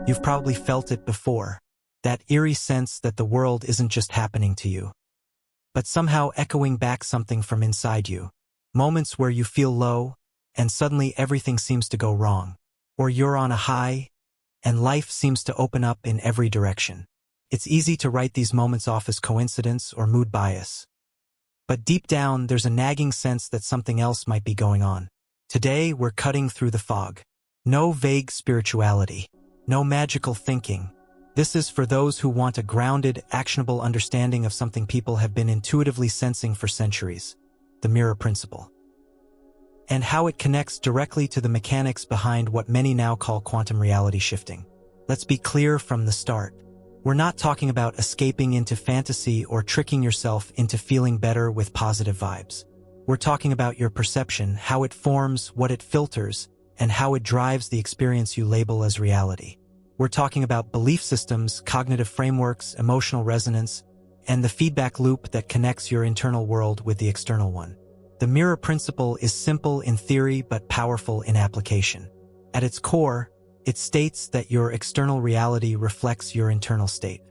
You've probably felt it before. That eerie sense that the world isn't just happening to you, but somehow echoing back something from inside you. Moments where you feel low, and suddenly everything seems to go wrong. Or you're on a high, and life seems to open up in every direction. It's easy to write these moments off as coincidence or mood bias. But deep down, there's a nagging sense that something else might be going on. Today, we're cutting through the fog. No vague spirituality. No magical thinking. This is for those who want a grounded, actionable understanding of something people have been intuitively sensing for centuries. The mirror principle. And how it connects directly to the mechanics behind what many now call quantum reality shifting. Let's be clear from the start. We're not talking about escaping into fantasy or tricking yourself into feeling better with positive vibes. We're talking about your perception, how it forms, what it filters, and how it drives the experience you label as reality. We're talking about belief systems, cognitive frameworks, emotional resonance, and the feedback loop that connects your internal world with the external one. The mirror principle is simple in theory but powerful in application. At its core, it states that your external reality reflects your internal state.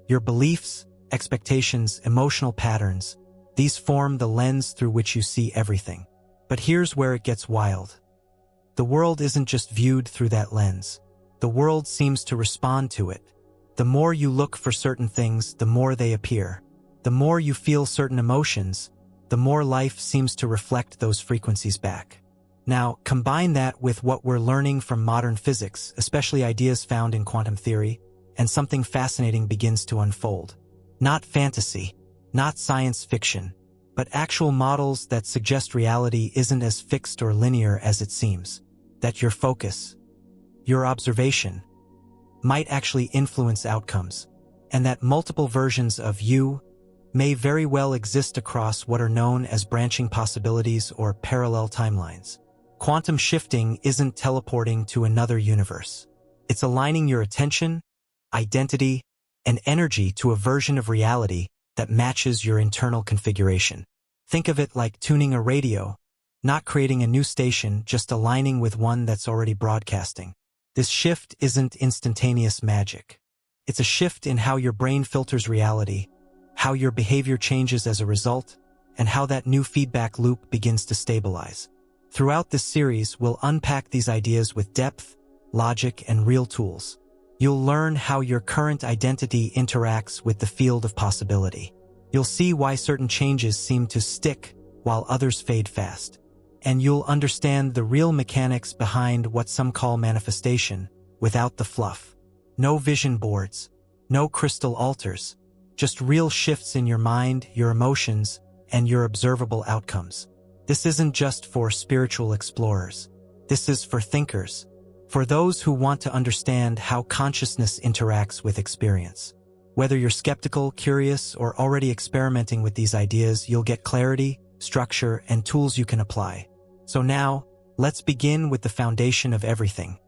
Your beliefs, expectations, emotional patterns, these form the lens through which you see everything. But here's where it gets wild. The world isn't just viewed through that lens. The world seems to respond to it. The more you look for certain things, the more they appear. The more you feel certain emotions, the more life seems to reflect those frequencies back. Now, combine that with what we're learning from modern physics, especially ideas found in quantum theory, and something fascinating begins to unfold. Not fantasy, not science fiction, but actual models that suggest reality isn't as fixed or linear as it seems. That your focus, your observation, might actually influence outcomes, and that multiple versions of you may very well exist across what are known as branching possibilities or parallel timelines. Quantum shifting isn't teleporting to another universe. It's aligning your attention, identity, and energy to a version of reality that matches your internal configuration. Think of it like tuning a radio, not creating a new station, just aligning with one that's already broadcasting. This shift isn't instantaneous magic. It's a shift in how your brain filters reality, how your behavior changes as a result, and how that new feedback loop begins to stabilize. Throughout this series, we'll unpack these ideas with depth, logic, and real tools. You'll learn how your current identity interacts with the field of possibility. You'll see why certain changes seem to stick while others fade fast. And you'll understand the real mechanics behind what some call manifestation, without the fluff. No vision boards, no crystal altars, just real shifts in your mind, your emotions, and your observable outcomes. This isn't just for spiritual explorers. This is for thinkers, for those who want to understand how consciousness interacts with experience. Whether you're skeptical, curious, or already experimenting with these ideas, you'll get clarity, structure, and tools you can apply. So now, let's begin with the foundation of everything.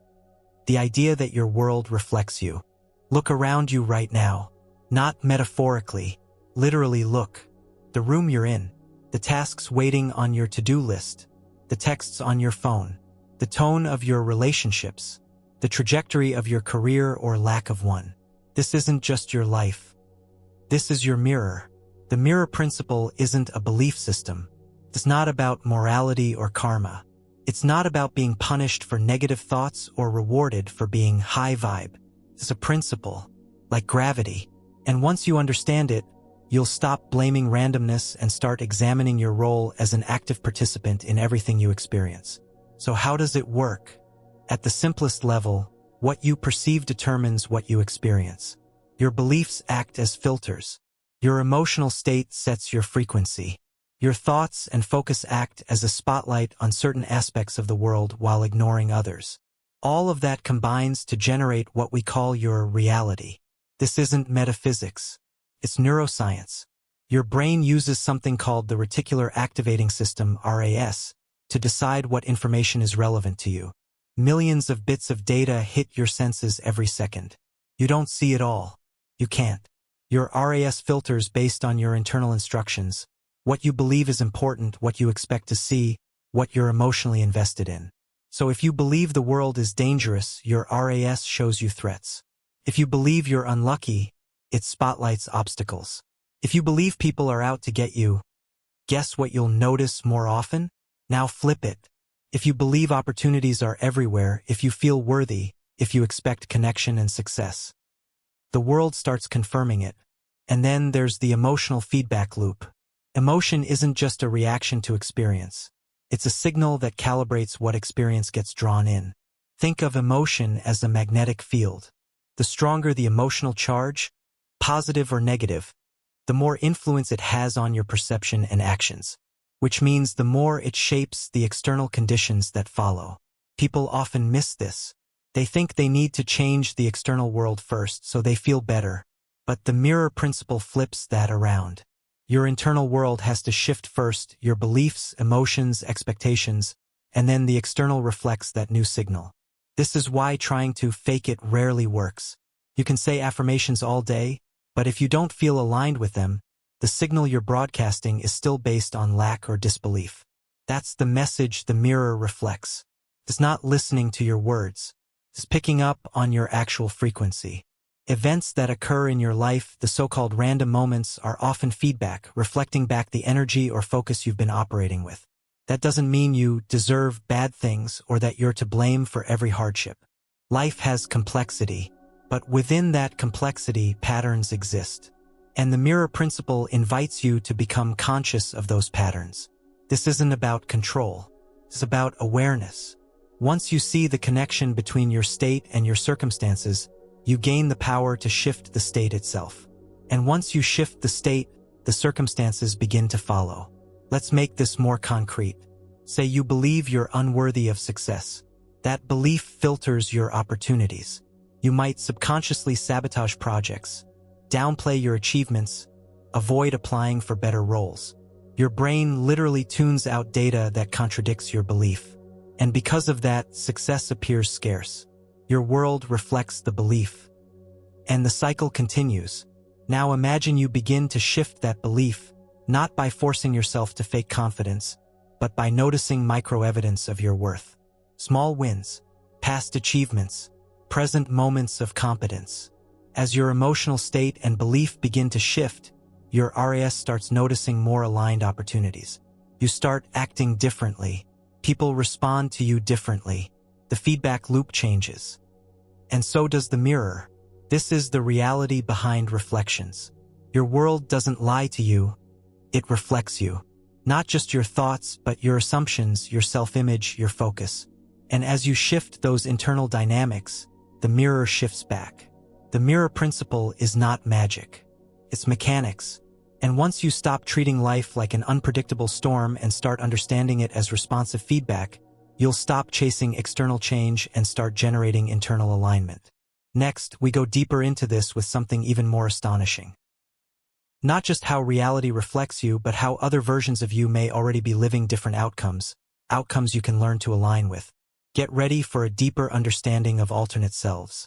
The idea that your world reflects you. Look around you right now. Not metaphorically, literally look. The room you're in. The tasks waiting on your to-do list, the texts on your phone, the tone of your relationships, the trajectory of your career or lack of one. This isn't just your life. This is your mirror. The mirror principle isn't a belief system. It's not about morality or karma. It's not about being punished for negative thoughts or rewarded for being high vibe. It's a principle, like gravity. And once you understand it, you'll stop blaming randomness and start examining your role as an active participant in everything you experience. So how does it work? At the simplest level, what you perceive determines what you experience. Your beliefs act as filters. Your emotional state sets your frequency. Your thoughts and focus act as a spotlight on certain aspects of the world while ignoring others. All of that combines to generate what we call your reality. This isn't metaphysics. It's neuroscience. Your brain uses something called the reticular activating system, RAS, to decide what information is relevant to you. Millions of bits of data hit your senses every second. You don't see it all. You can't. Your RAS filters based on your internal instructions, what you believe is important, what you expect to see, what you're emotionally invested in. So if you believe the world is dangerous, your RAS shows you threats. If you believe you're unlucky, it spotlights obstacles. If you believe people are out to get you, guess what you'll notice more often? Now flip it. If you believe opportunities are everywhere, if you feel worthy, if you expect connection and success, the world starts confirming it. And then there's the emotional feedback loop. Emotion isn't just a reaction to experience. It's a signal that calibrates what experience gets drawn in. Think of emotion as a magnetic field. The stronger the emotional charge, positive or negative, the more influence it has on your perception and actions, which means the more it shapes the external conditions that follow. People often miss this. They think they need to change the external world first so they feel better, but the mirror principle flips that around. Your internal world has to shift first, your beliefs, emotions, expectations, and then the external reflects that new signal. This is why trying to fake it rarely works. You can say affirmations all day, but if you don't feel aligned with them, the signal you're broadcasting is still based on lack or disbelief. That's the message the mirror reflects. It's not listening to your words. It's picking up on your actual frequency. Events that occur in your life, the so-called random moments, are often feedback, reflecting back the energy or focus you've been operating with. That doesn't mean you deserve bad things or that you're to blame for every hardship. Life has complexity, but within that complexity, patterns exist. And the mirror principle invites you to become conscious of those patterns. This isn't about control. It's about awareness. Once you see the connection between your state and your circumstances, you gain the power to shift the state itself. And once you shift the state, the circumstances begin to follow. Let's make this more concrete. Say you believe you're unworthy of success. That belief filters your opportunities. You might subconsciously sabotage projects, downplay your achievements, avoid applying for better roles. Your brain literally tunes out data that contradicts your belief. And because of that, success appears scarce. Your world reflects the belief. And the cycle continues. Now imagine you begin to shift that belief, not by forcing yourself to fake confidence, but by noticing micro-evidence of your worth. Small wins, past achievements, present moments of competence. As your emotional state and belief begin to shift, your RAS starts noticing more aligned opportunities. You start acting differently. People respond to you differently. The feedback loop changes. And so does the mirror. This is the reality behind reflections. Your world doesn't lie to you. It reflects you. Not just your thoughts, but your assumptions, your self-image, your focus. And as you shift those internal dynamics, the mirror shifts back. The mirror principle is not magic. It's mechanics. And once you stop treating life like an unpredictable storm and start understanding it as responsive feedback, you'll stop chasing external change and start generating internal alignment. Next, we go deeper into this with something even more astonishing. Not just how reality reflects you, but how other versions of you may already be living different outcomes you can learn to align with. Get ready for a deeper understanding of alternate selves.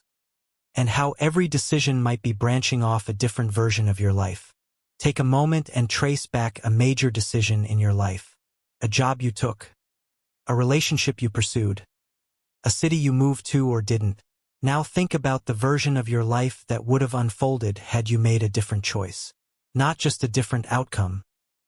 And how every decision might be branching off a different version of your life. Take a moment and trace back a major decision in your life. A job you took. A relationship you pursued. A city you moved to or didn't. Now think about the version of your life that would have unfolded had you made a different choice. Not just a different outcome,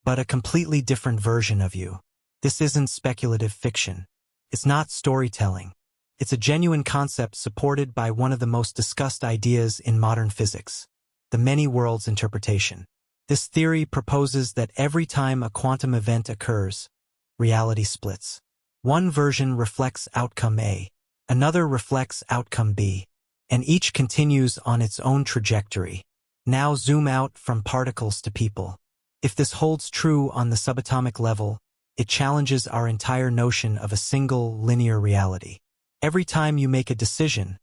but a completely different version of you. This isn't speculative fiction. It's not storytelling. It's a genuine concept supported by one of the most discussed ideas in modern physics, the many worlds interpretation. This theory proposes that every time a quantum event occurs, reality splits. One version reflects outcome A, another reflects outcome B, and each continues on its own trajectory. Now zoom out from particles to people. If this holds true on the subatomic level, it challenges our entire notion of a single linear reality. Every time you make a decision,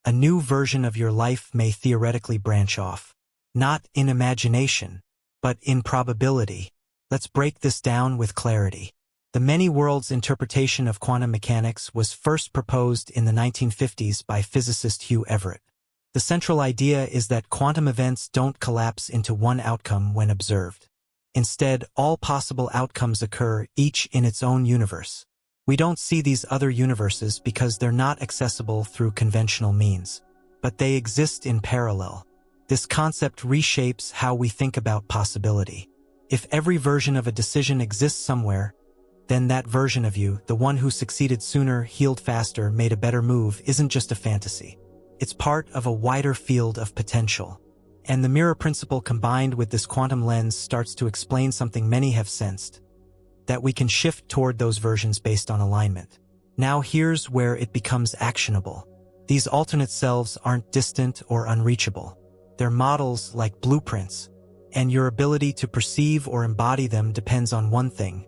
a new version of your life may theoretically branch off. Not in imagination, but in probability. Let's break this down with clarity. The many worlds interpretation of quantum mechanics was first proposed in the 1950s by physicist Hugh Everett. The central idea is that quantum events don't collapse into one outcome when observed. Instead, all possible outcomes occur, each in its own universe. We don't see these other universes because they're not accessible through conventional means, but they exist in parallel. This concept reshapes how we think about possibility. If every version of a decision exists somewhere, then that version of you, the one who succeeded sooner, healed faster, made a better move, isn't just a fantasy. It's part of a wider field of potential. And the mirror principle combined with this quantum lens starts to explain something many have sensed, that we can shift toward those versions based on alignment. Now here's where it becomes actionable. These alternate selves aren't distant or unreachable. They're models like blueprints, and your ability to perceive or embody them depends on one thing: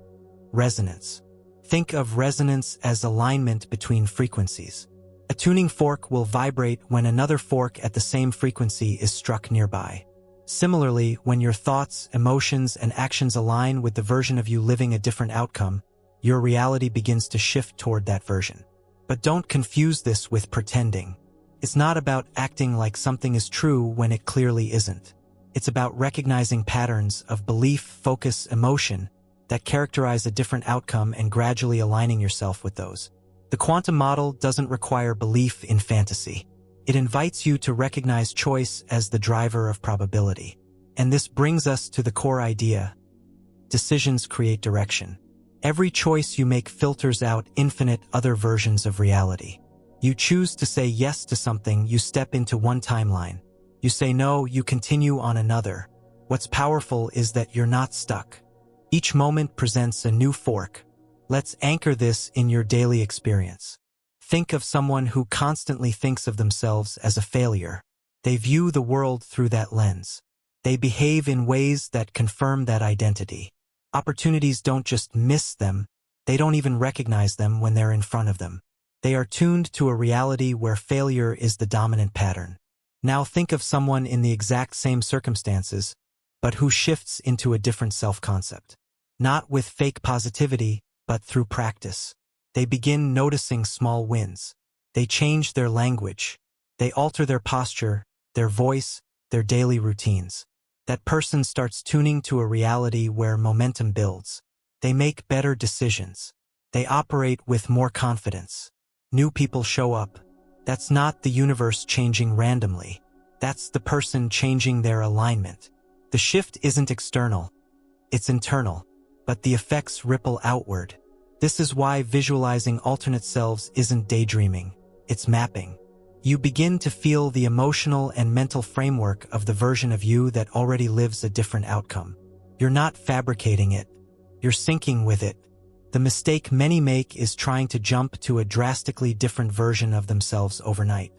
resonance. Think of resonance as alignment between frequencies. A tuning fork will vibrate when another fork at the same frequency is struck nearby. Similarly, when your thoughts, emotions, and actions align with the version of you living a different outcome, your reality begins to shift toward that version. But don't confuse this with pretending. It's not about acting like something is true when it clearly isn't. It's about recognizing patterns of belief, focus, emotion that characterize a different outcome and gradually aligning yourself with those. The quantum model doesn't require belief in fantasy. It invites you to recognize choice as the driver of probability. And this brings us to the core idea: decisions create direction. Every choice you make filters out infinite other versions of reality. You choose to say yes to something, you step into one timeline. You say no, you continue on another. What's powerful is that you're not stuck. Each moment presents a new fork. Let's anchor this in your daily experience. Think of someone who constantly thinks of themselves as a failure. They view the world through that lens. They behave in ways that confirm that identity. Opportunities don't just miss them, they don't even recognize them when they're in front of them. They are tuned to a reality where failure is the dominant pattern. Now think of someone in the exact same circumstances, but who shifts into a different self-concept. Not with fake positivity, but through practice. They begin noticing small wins. They change their language. They alter their posture, their voice, their daily routines. That person starts tuning to a reality where momentum builds. They make better decisions. They operate with more confidence. New people show up. That's not the universe changing randomly. That's the person changing their alignment. The shift isn't external. It's internal. But the effects ripple outward. This is why visualizing alternate selves isn't daydreaming. It's mapping. You begin to feel the emotional and mental framework of the version of you that already lives a different outcome. You're not fabricating it. You're syncing with it. The mistake many make is trying to jump to a drastically different version of themselves overnight.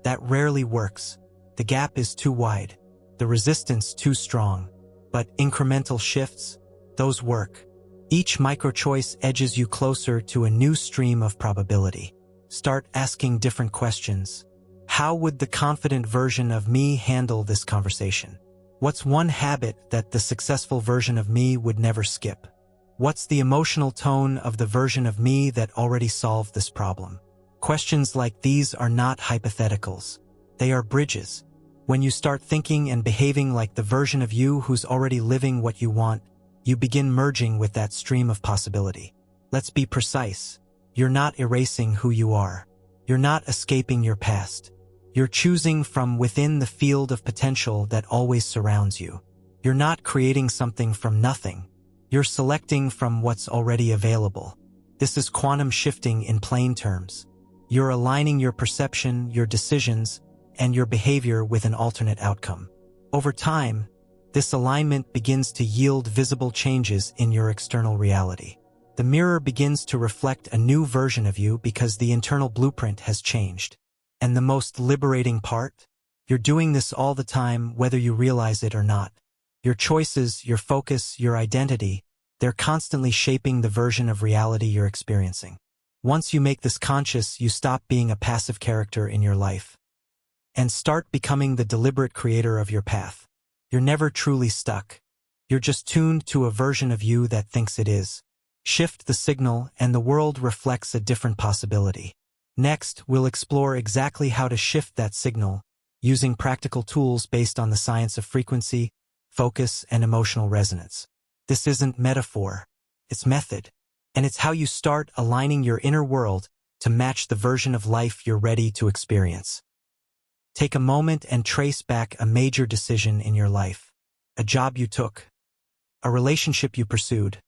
That rarely works. The gap is too wide. The resistance too strong. But incremental shifts, those work. Each micro-choice edges you closer to a new stream of probability. Start asking different questions. How would the confident version of me handle this conversation? What's one habit that the successful version of me would never skip? What's the emotional tone of the version of me that already solved this problem? Questions like these are not hypotheticals. They are bridges. When you start thinking and behaving like the version of you who's already living what you want, you begin merging with that stream of possibility. Let's be precise. You're not erasing who you are. You're not escaping your past. You're choosing from within the field of potential that always surrounds you. You're not creating something from nothing. You're selecting from what's already available. This is quantum shifting in plain terms. You're aligning your perception, your decisions, and your behavior with an alternate outcome. Over time, this alignment begins to yield visible changes in your external reality. The mirror begins to reflect a new version of you because the internal blueprint has changed. And the most liberating part? You're doing this all the time, whether you realize it or not. Your choices, your focus, your identity, they're constantly shaping the version of reality you're experiencing. Once you make this conscious, you stop being a passive character in your life and start becoming the deliberate creator of your path. You're never truly stuck. You're just tuned to a version of you that thinks it is. Shift the signal and the world reflects a different possibility. Next, we'll explore exactly how to shift that signal using practical tools based on the science of frequency, focus, and emotional resonance. This isn't metaphor. It's method. And it's how you start aligning your inner world to match the version of life you're ready to experience. Take a moment and trace back a major decision in your life. A job you took, a relationship you pursued,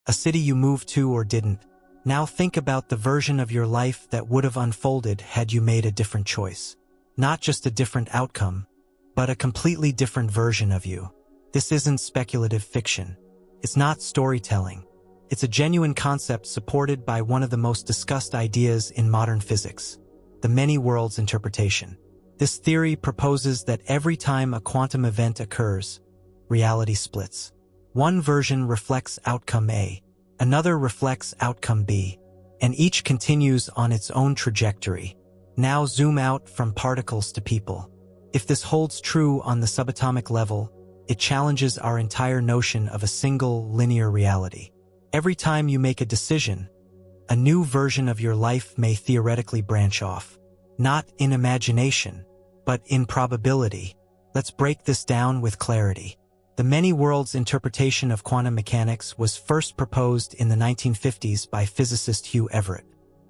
a city you moved to or didn't. Now think about the version of your life that would have unfolded had you made a different choice. Not just a different outcome, but a completely different version of you. This isn't speculative fiction. It's not storytelling. It's a genuine concept supported by one of the most discussed ideas in modern physics, the many worlds interpretation. This theory proposes that every time a quantum event occurs, reality splits. One version reflects outcome A, another reflects outcome B, and each continues on its own trajectory. Now zoom out from particles to people. If this holds true on the subatomic level, it challenges our entire notion of a single linear reality. Every time you make a decision, a new version of your life may theoretically branch off. Not in imagination, but in probability. Let's break this down with clarity. The many worlds interpretation of quantum mechanics was first proposed in the 1950s by physicist Hugh Everett.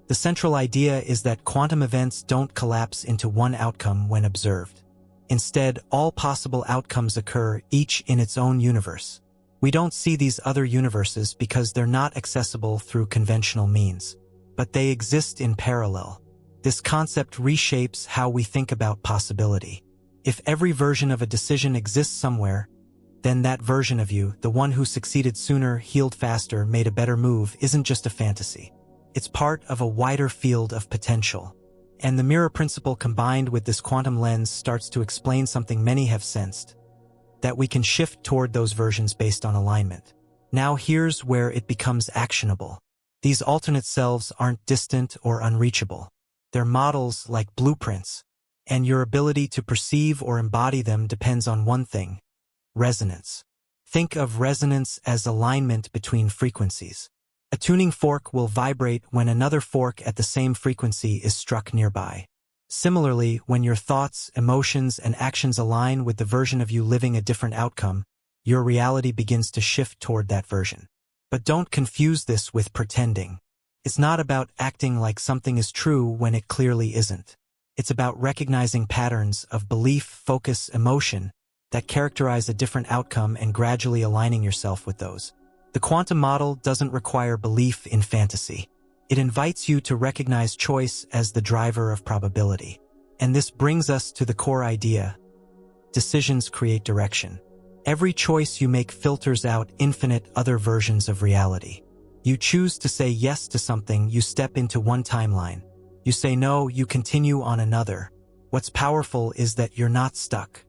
The central idea is that quantum events don't collapse into one outcome when observed. Instead, all possible outcomes occur, each in its own universe. We don't see these other universes because they're not accessible through conventional means, but they exist in parallel. This concept reshapes how we think about possibility. If every version of a decision exists somewhere, then that version of you, the one who succeeded sooner, healed faster, made a better move, isn't just a fantasy. It's part of a wider field of potential. And the mirror principle combined with this quantum lens starts to explain something many have sensed, that we can shift toward those versions based on alignment. Now here's where it becomes actionable. These alternate selves aren't distant or unreachable. They're models like blueprints, and your ability to perceive or embody them depends on one thing: resonance. Think of resonance as alignment between frequencies. A tuning fork will vibrate when another fork at the same frequency is struck nearby. Similarly, when your thoughts, emotions, and actions align with the version of you living a different outcome, your reality begins to shift toward that version. But don't confuse this with pretending. It's not about acting like something is true when it clearly isn't. It's about recognizing patterns of belief, focus, emotion that characterize a different outcome and gradually aligning yourself with those. The quantum model doesn't require belief in fantasy. It invites you to recognize choice as the driver of probability. And this brings us to the core idea: decisions create direction. Every choice you make filters out infinite other versions of reality. You choose to say yes to something, you step into one timeline. You say no, you continue on another. What's powerful is that you're not stuck.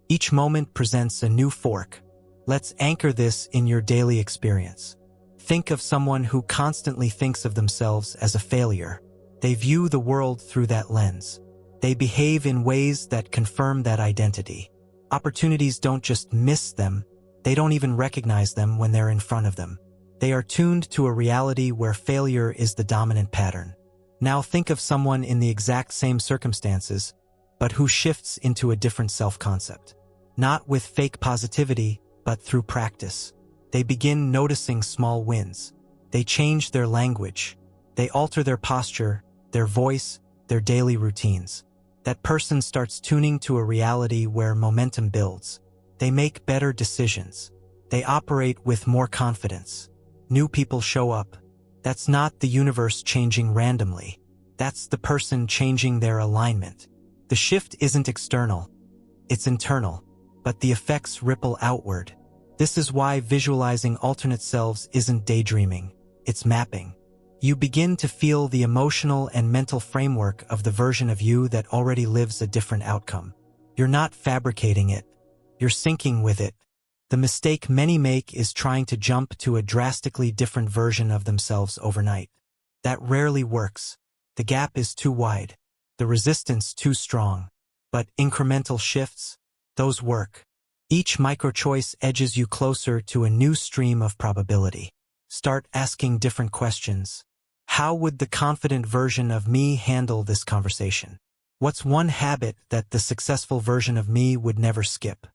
Each moment presents a new fork. Let's anchor this in your daily experience. Think of someone who constantly thinks of themselves as a failure. They view the world through that lens. They behave in ways that confirm that identity. Opportunities don't just miss them, they don't even recognize them when they're in front of them. They are tuned to a reality where failure is the dominant pattern. Now think of someone in the exact same circumstances, but who shifts into a different self-concept. Not with fake positivity, but through practice. They begin noticing small wins. They change their language. They alter their posture, their voice, their daily routines. That person starts tuning to a reality where momentum builds. They make better decisions. They operate with more confidence. New people show up. That's not the universe changing randomly. That's the person changing their alignment. The shift isn't external. It's internal. But the effects ripple outward. This is why visualizing alternate selves isn't daydreaming, it's mapping. You begin to feel the emotional and mental framework of the version of you that already lives a different outcome. You're not fabricating it, you're syncing with it. The mistake many make is trying to jump to a drastically different version of themselves overnight. That rarely works. The gap is too wide, the resistance too strong. But incremental shifts, those work. Each micro-choice edges you closer to a new stream of probability. Start asking different questions. How would the confident version of me handle this conversation? What's one habit that the successful version of me would never skip?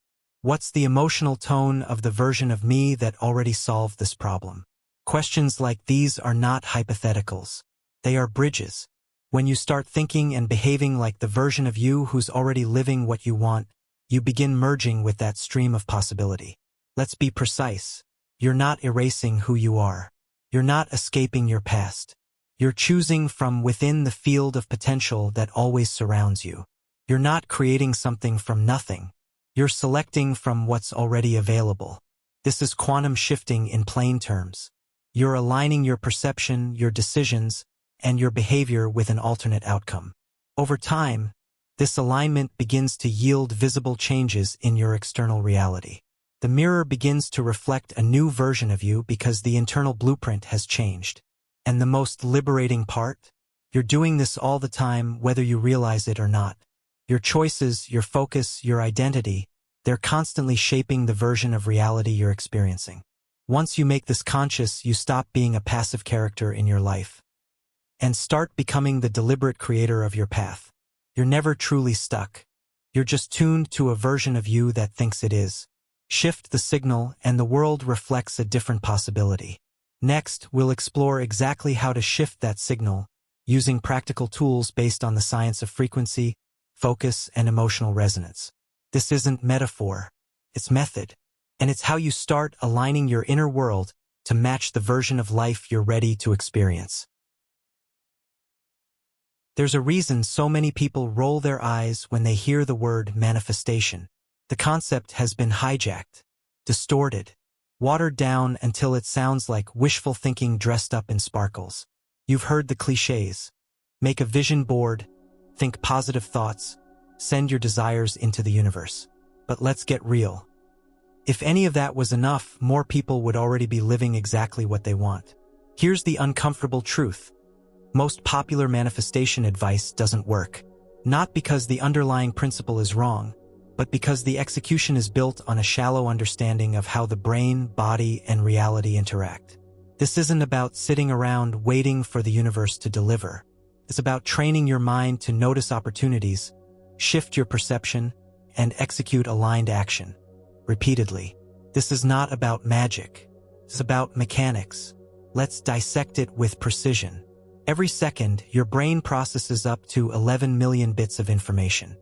What's the emotional tone of the version of me that already solved this problem? Questions like these are not hypotheticals. They are bridges. When you start thinking and behaving like the version of you who's already living what you want, you begin merging with that stream of possibility. Let's be precise. You're not erasing who you are. You're not escaping your past. You're choosing from within the field of potential that always surrounds you. You're not creating something from nothing. You're selecting from what's already available. This is quantum shifting in plain terms. You're aligning your perception, your decisions, and your behavior with an alternate outcome. Over time, this alignment begins to yield visible changes in your external reality. The mirror begins to reflect a new version of you because the internal blueprint has changed. And the most liberating part? You're doing this all the time, whether you realize it or not. Your choices, your focus, your identity, they're constantly shaping the version of reality you're experiencing. Once you make this conscious, you stop being a passive character in your life and start becoming the deliberate creator of your path. You're never truly stuck. You're just tuned to a version of you that thinks it is. Shift the signal, and the world reflects a different possibility. Next, we'll explore exactly how to shift that signal, using practical tools based on the science of frequency, focus, and emotional resonance. This isn't metaphor, it's method. And it's how you start aligning your inner world to match the version of life you're ready to experience. There's a reason so many people roll their eyes when they hear the word manifestation. The concept has been hijacked, distorted, watered down until it sounds like wishful thinking dressed up in sparkles. You've heard the clichés. Make a vision board, think positive thoughts, send your desires into the universe. But let's get real. If any of that was enough, more people would already be living exactly what they want. Here's the uncomfortable truth. Most popular manifestation advice doesn't work. Not because the underlying principle is wrong, but because the execution is built on a shallow understanding of how the brain, body, and reality interact. This isn't about sitting around waiting for the universe to deliver. It's about training your mind to notice opportunities, shift your perception, and execute aligned action. Repeatedly. This is not about magic. It's about mechanics. Let's dissect it with precision. Every second, your brain processes up to 11 million bits of information.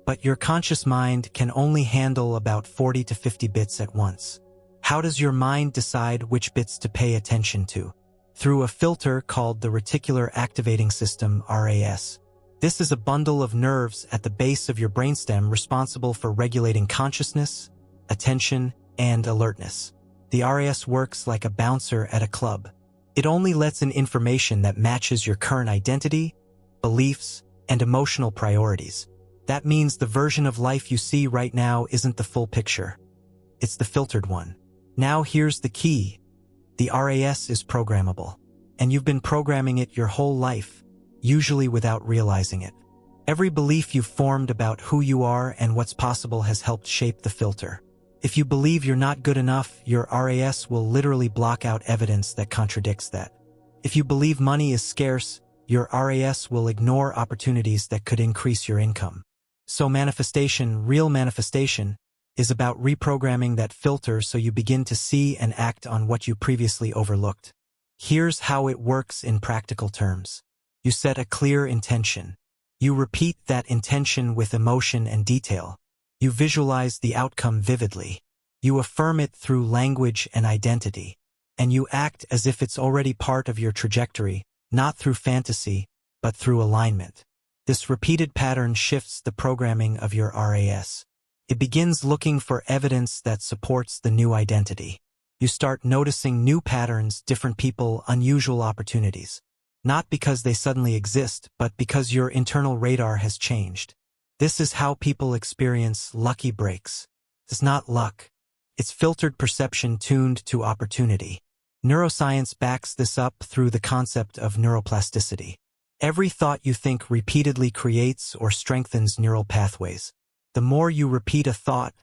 But your conscious mind can only handle about 40 to 50 bits at once. How does your mind decide which bits to pay attention to? Through a filter called the reticular activating system, RAS. This is a bundle of nerves at the base of your brainstem responsible for regulating consciousness, attention, and alertness. The RAS works like a bouncer at a club. It only lets in information that matches your current identity, beliefs, and emotional priorities. That means the version of life you see right now isn't the full picture. It's the filtered one. Now here's the key. The RAS is programmable, and you've been programming it your whole life, usually without realizing it. Every belief you've formed about who you are and what's possible has helped shape the filter. If you believe you're not good enough, your RAS will literally block out evidence that contradicts that. If you believe money is scarce, your RAS will ignore opportunities that could increase your income. So manifestation, real manifestation, is about reprogramming that filter so you begin to see and act on what you previously overlooked. Here's how it works in practical terms. You set a clear intention. You repeat that intention with emotion and detail. You visualize the outcome vividly. You affirm it through language and identity. And you act as if it's already part of your trajectory, not through fantasy, but through alignment. This repeated pattern shifts the programming of your RAS. It begins looking for evidence that supports the new identity. You start noticing new patterns, different people, unusual opportunities. Not because they suddenly exist, but because your internal radar has changed. This is how people experience lucky breaks. It's not luck. It's filtered perception tuned to opportunity. Neuroscience backs this up through the concept of neuroplasticity. Every thought you think repeatedly creates or strengthens neural pathways. The more you repeat a thought,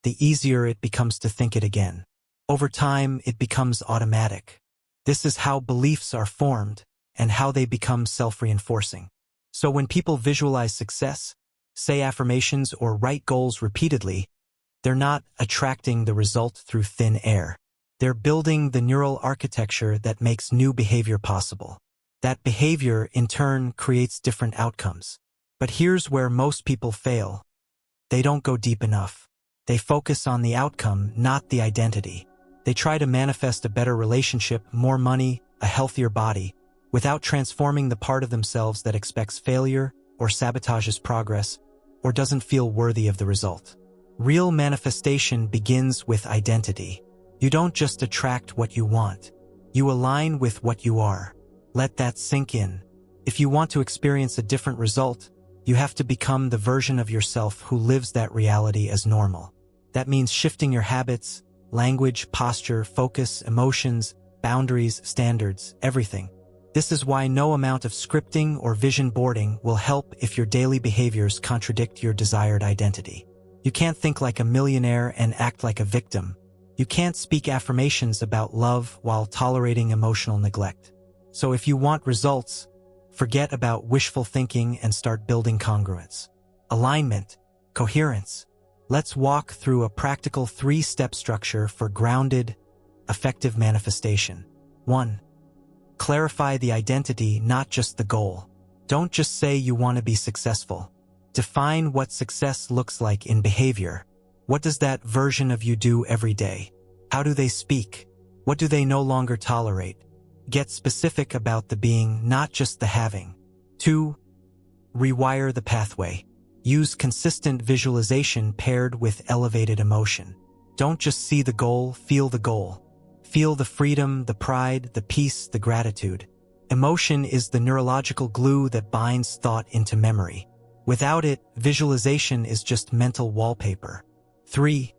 the easier it becomes to think it again. Over time, it becomes automatic. This is how beliefs are formed and how they become self-reinforcing. So when people visualize success, say affirmations, or write goals repeatedly, they're not attracting the result through thin air. They're building the neural architecture that makes new behavior possible. That behavior, in turn, creates different outcomes. But here's where most people fail. They don't go deep enough. They focus on the outcome, not the identity. They try to manifest a better relationship, more money, a healthier body, without transforming the part of themselves that expects failure or sabotages progress or doesn't feel worthy of the result. Real manifestation begins with identity. You don't just attract what you want. You align with what you are. Let that sink in. If you want to experience a different result, you have to become the version of yourself who lives that reality as normal. That means shifting your habits, language, posture, focus, emotions, boundaries, standards, everything. This is why no amount of scripting or vision boarding will help if your daily behaviors contradict your desired identity. You can't think like a millionaire and act like a victim. You can't speak affirmations about love while tolerating emotional neglect. So if you want results, forget about wishful thinking and start building congruence. Alignment, coherence. Let's walk through a practical 3-step structure for grounded, effective manifestation. 1. Clarify the identity, not just the goal. Don't just say you want to be successful. Define what success looks like in behavior. What does that version of you do every day? How do they speak? What do they no longer tolerate? Get specific about the being, not just the having. 2. Rewire the pathway. Use consistent visualization paired with elevated emotion. Don't just see the goal, feel the goal. Feel the freedom, the pride, the peace, the gratitude. Emotion is the neurological glue that binds thought into memory. Without it, visualization is just mental wallpaper. 3.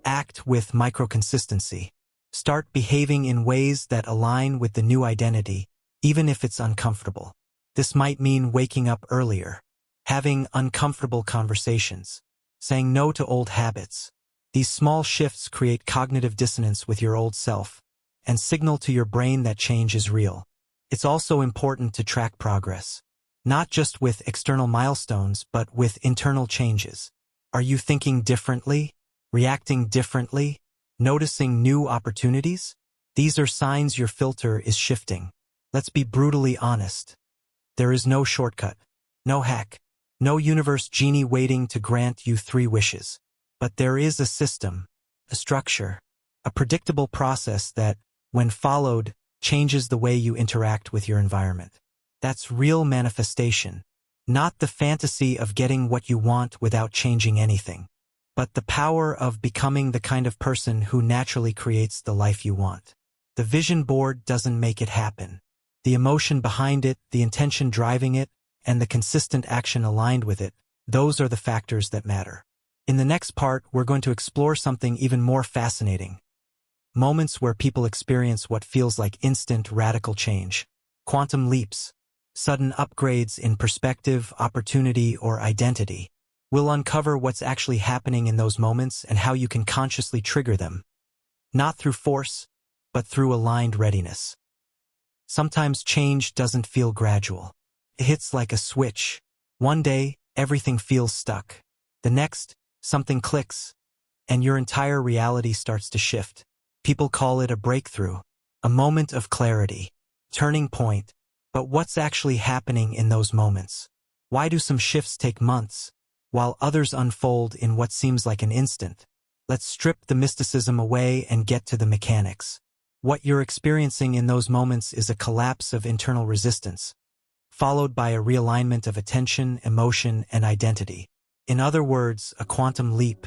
Act with micro-consistency. Start behaving in ways that align with the new identity, even if it's uncomfortable. This might mean waking up earlier, having uncomfortable conversations, saying no to old habits. These small shifts create cognitive dissonance with your old self and signal to your brain that change is real. It's also important to track progress, not just with external milestones, but with internal changes. Are you thinking differently? Reacting differently? Noticing new opportunities? These are signs your filter is shifting. Let's be brutally honest. There is no shortcut, no hack, no universe genie waiting to grant you 3 wishes. But there is a system, a structure, a predictable process that, when followed, changes the way you interact with your environment. That's real manifestation, not the fantasy of getting what you want without changing anything, but the power of becoming the kind of person who naturally creates the life you want. The vision board doesn't make it happen. The emotion behind it, the intention driving it, and the consistent action aligned with it, those are the factors that matter. In the next part, we're going to explore something even more fascinating. Moments where people experience what feels like instant radical change. Quantum leaps. Sudden upgrades in perspective, opportunity, or identity. We'll uncover what's actually happening in those moments and how you can consciously trigger them. Not through force, but through aligned readiness. Sometimes change doesn't feel gradual. It hits like a switch. One day, everything feels stuck. The next, something clicks, and your entire reality starts to shift. People call it a breakthrough, a moment of clarity, turning point. But what's actually happening in those moments? Why do some shifts take months, while others unfold in what seems like an instant? Let's strip the mysticism away and get to the mechanics. What you're experiencing in those moments is a collapse of internal resistance, followed by a realignment of attention, emotion, and identity. In other words, a quantum leap,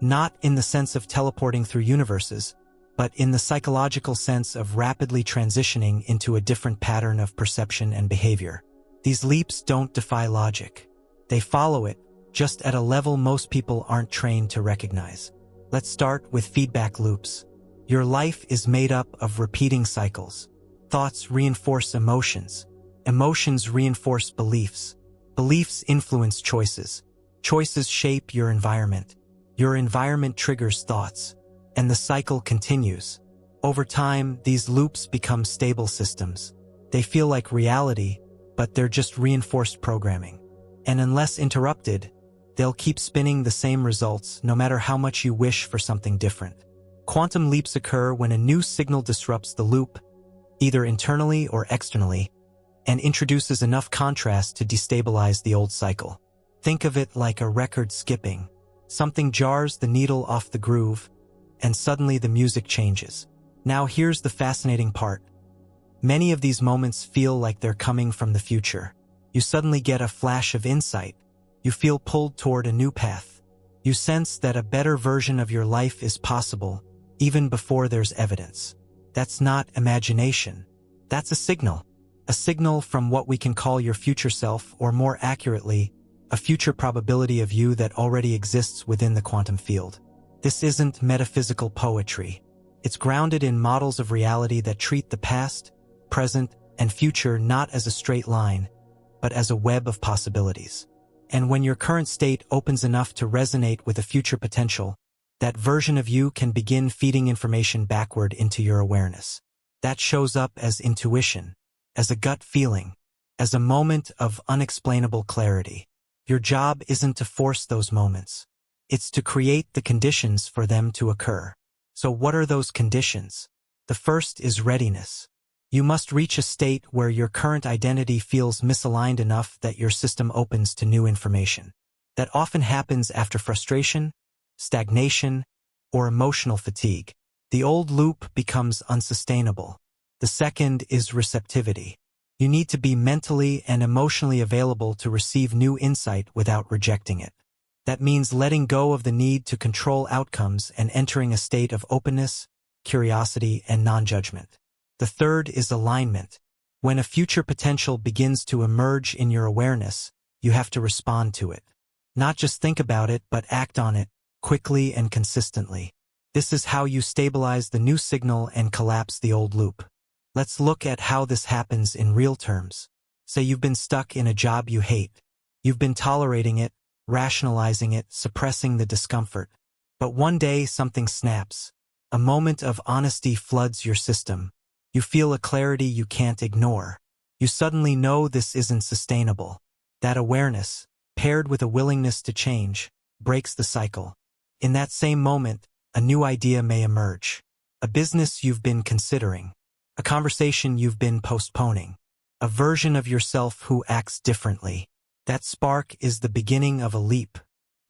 not in the sense of teleporting through universes, but in the psychological sense of rapidly transitioning into a different pattern of perception and behavior. These leaps don't defy logic. They follow it, just at a level most people aren't trained to recognize. Let's start with feedback loops. Your life is made up of repeating cycles. Thoughts reinforce emotions. Emotions reinforce beliefs. Beliefs influence choices. Choices shape your environment. Your environment triggers thoughts. And the cycle continues. Over time, these loops become stable systems. They feel like reality, but they're just reinforced programming. And unless interrupted, they'll keep spinning the same results no matter how much you wish for something different. Quantum leaps occur when a new signal disrupts the loop, either internally or externally, and introduces enough contrast to destabilize the old cycle. Think of it like a record skipping. Something jars the needle off the groove, and suddenly the music changes. Now here's the fascinating part. Many of these moments feel like they're coming from the future. You suddenly get a flash of insight. You feel pulled toward a new path. You sense that a better version of your life is possible, even before there's evidence. That's not imagination. That's a signal. A signal from what we can call your future self, or more accurately, a future probability of you that already exists within the quantum field. This isn't metaphysical poetry. It's grounded in models of reality that treat the past, present, and future not as a straight line, but as a web of possibilities. And when your current state opens enough to resonate with a future potential, that version of you can begin feeding information backward into your awareness. That shows up as intuition, as a gut feeling, as a moment of unexplainable clarity. Your job isn't to force those moments. It's to create the conditions for them to occur. So what are those conditions? The first is readiness. You must reach a state where your current identity feels misaligned enough that your system opens to new information. That often happens after frustration, stagnation, or emotional fatigue. The old loop becomes unsustainable. The second is receptivity. You need to be mentally and emotionally available to receive new insight without rejecting it. That means letting go of the need to control outcomes and entering a state of openness, curiosity, and non-judgment. The third is alignment. When a future potential begins to emerge in your awareness, you have to respond to it. Not just think about it, but act on it, quickly and consistently. This is how you stabilize the new signal and collapse the old loop. Let's look at how this happens in real terms. Say you've been stuck in a job you hate. You've been tolerating it, rationalizing it, suppressing the discomfort. But one day something snaps. A moment of honesty floods your system. You feel a clarity you can't ignore. You suddenly know this isn't sustainable. That awareness, paired with a willingness to change, breaks the cycle. In that same moment, a new idea may emerge. A business you've been considering. A conversation you've been postponing. A version of yourself who acts differently. That spark is the beginning of a leap.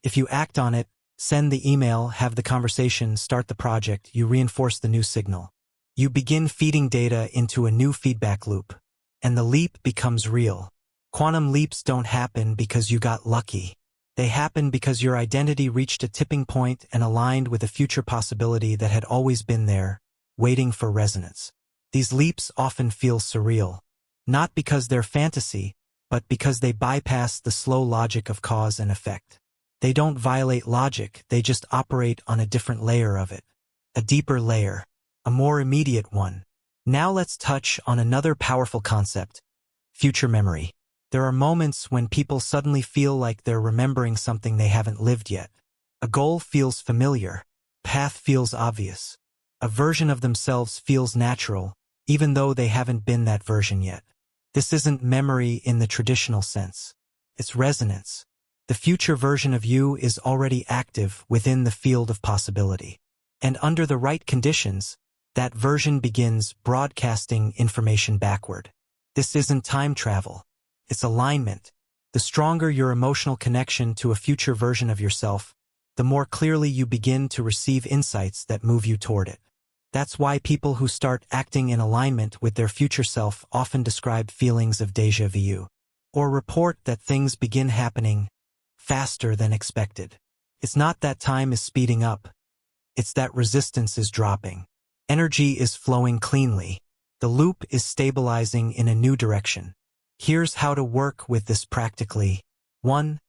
If you act on it, send the email, have the conversation, start the project, you reinforce the new signal. You begin feeding data into a new feedback loop. And the leap becomes real. Quantum leaps don't happen because you got lucky. They happen because your identity reached a tipping point and aligned with a future possibility that had always been there, waiting for resonance. These leaps often feel surreal. Not because they're fantasy, but because they bypass the slow logic of cause and effect. They don't violate logic, they just operate on a different layer of it. A deeper layer. A more immediate one. Now let's touch on another powerful concept. Future memory. There are moments when people suddenly feel like they're remembering something they haven't lived yet. A goal feels familiar. Path feels obvious. A version of themselves feels natural, even though they haven't been that version yet. This isn't memory in the traditional sense. It's resonance. The future version of you is already active within the field of possibility. And under the right conditions, that version begins broadcasting information backward. This isn't time travel. It's alignment. The stronger your emotional connection to a future version of yourself, the more clearly you begin to receive insights that move you toward it. That's why people who start acting in alignment with their future self often describe feelings of déjà vu, or report that things begin happening faster than expected. It's not that time is speeding up. It's that resistance is dropping. Energy is flowing cleanly. The loop is stabilizing in a new direction. Here's how to work with this practically. 1.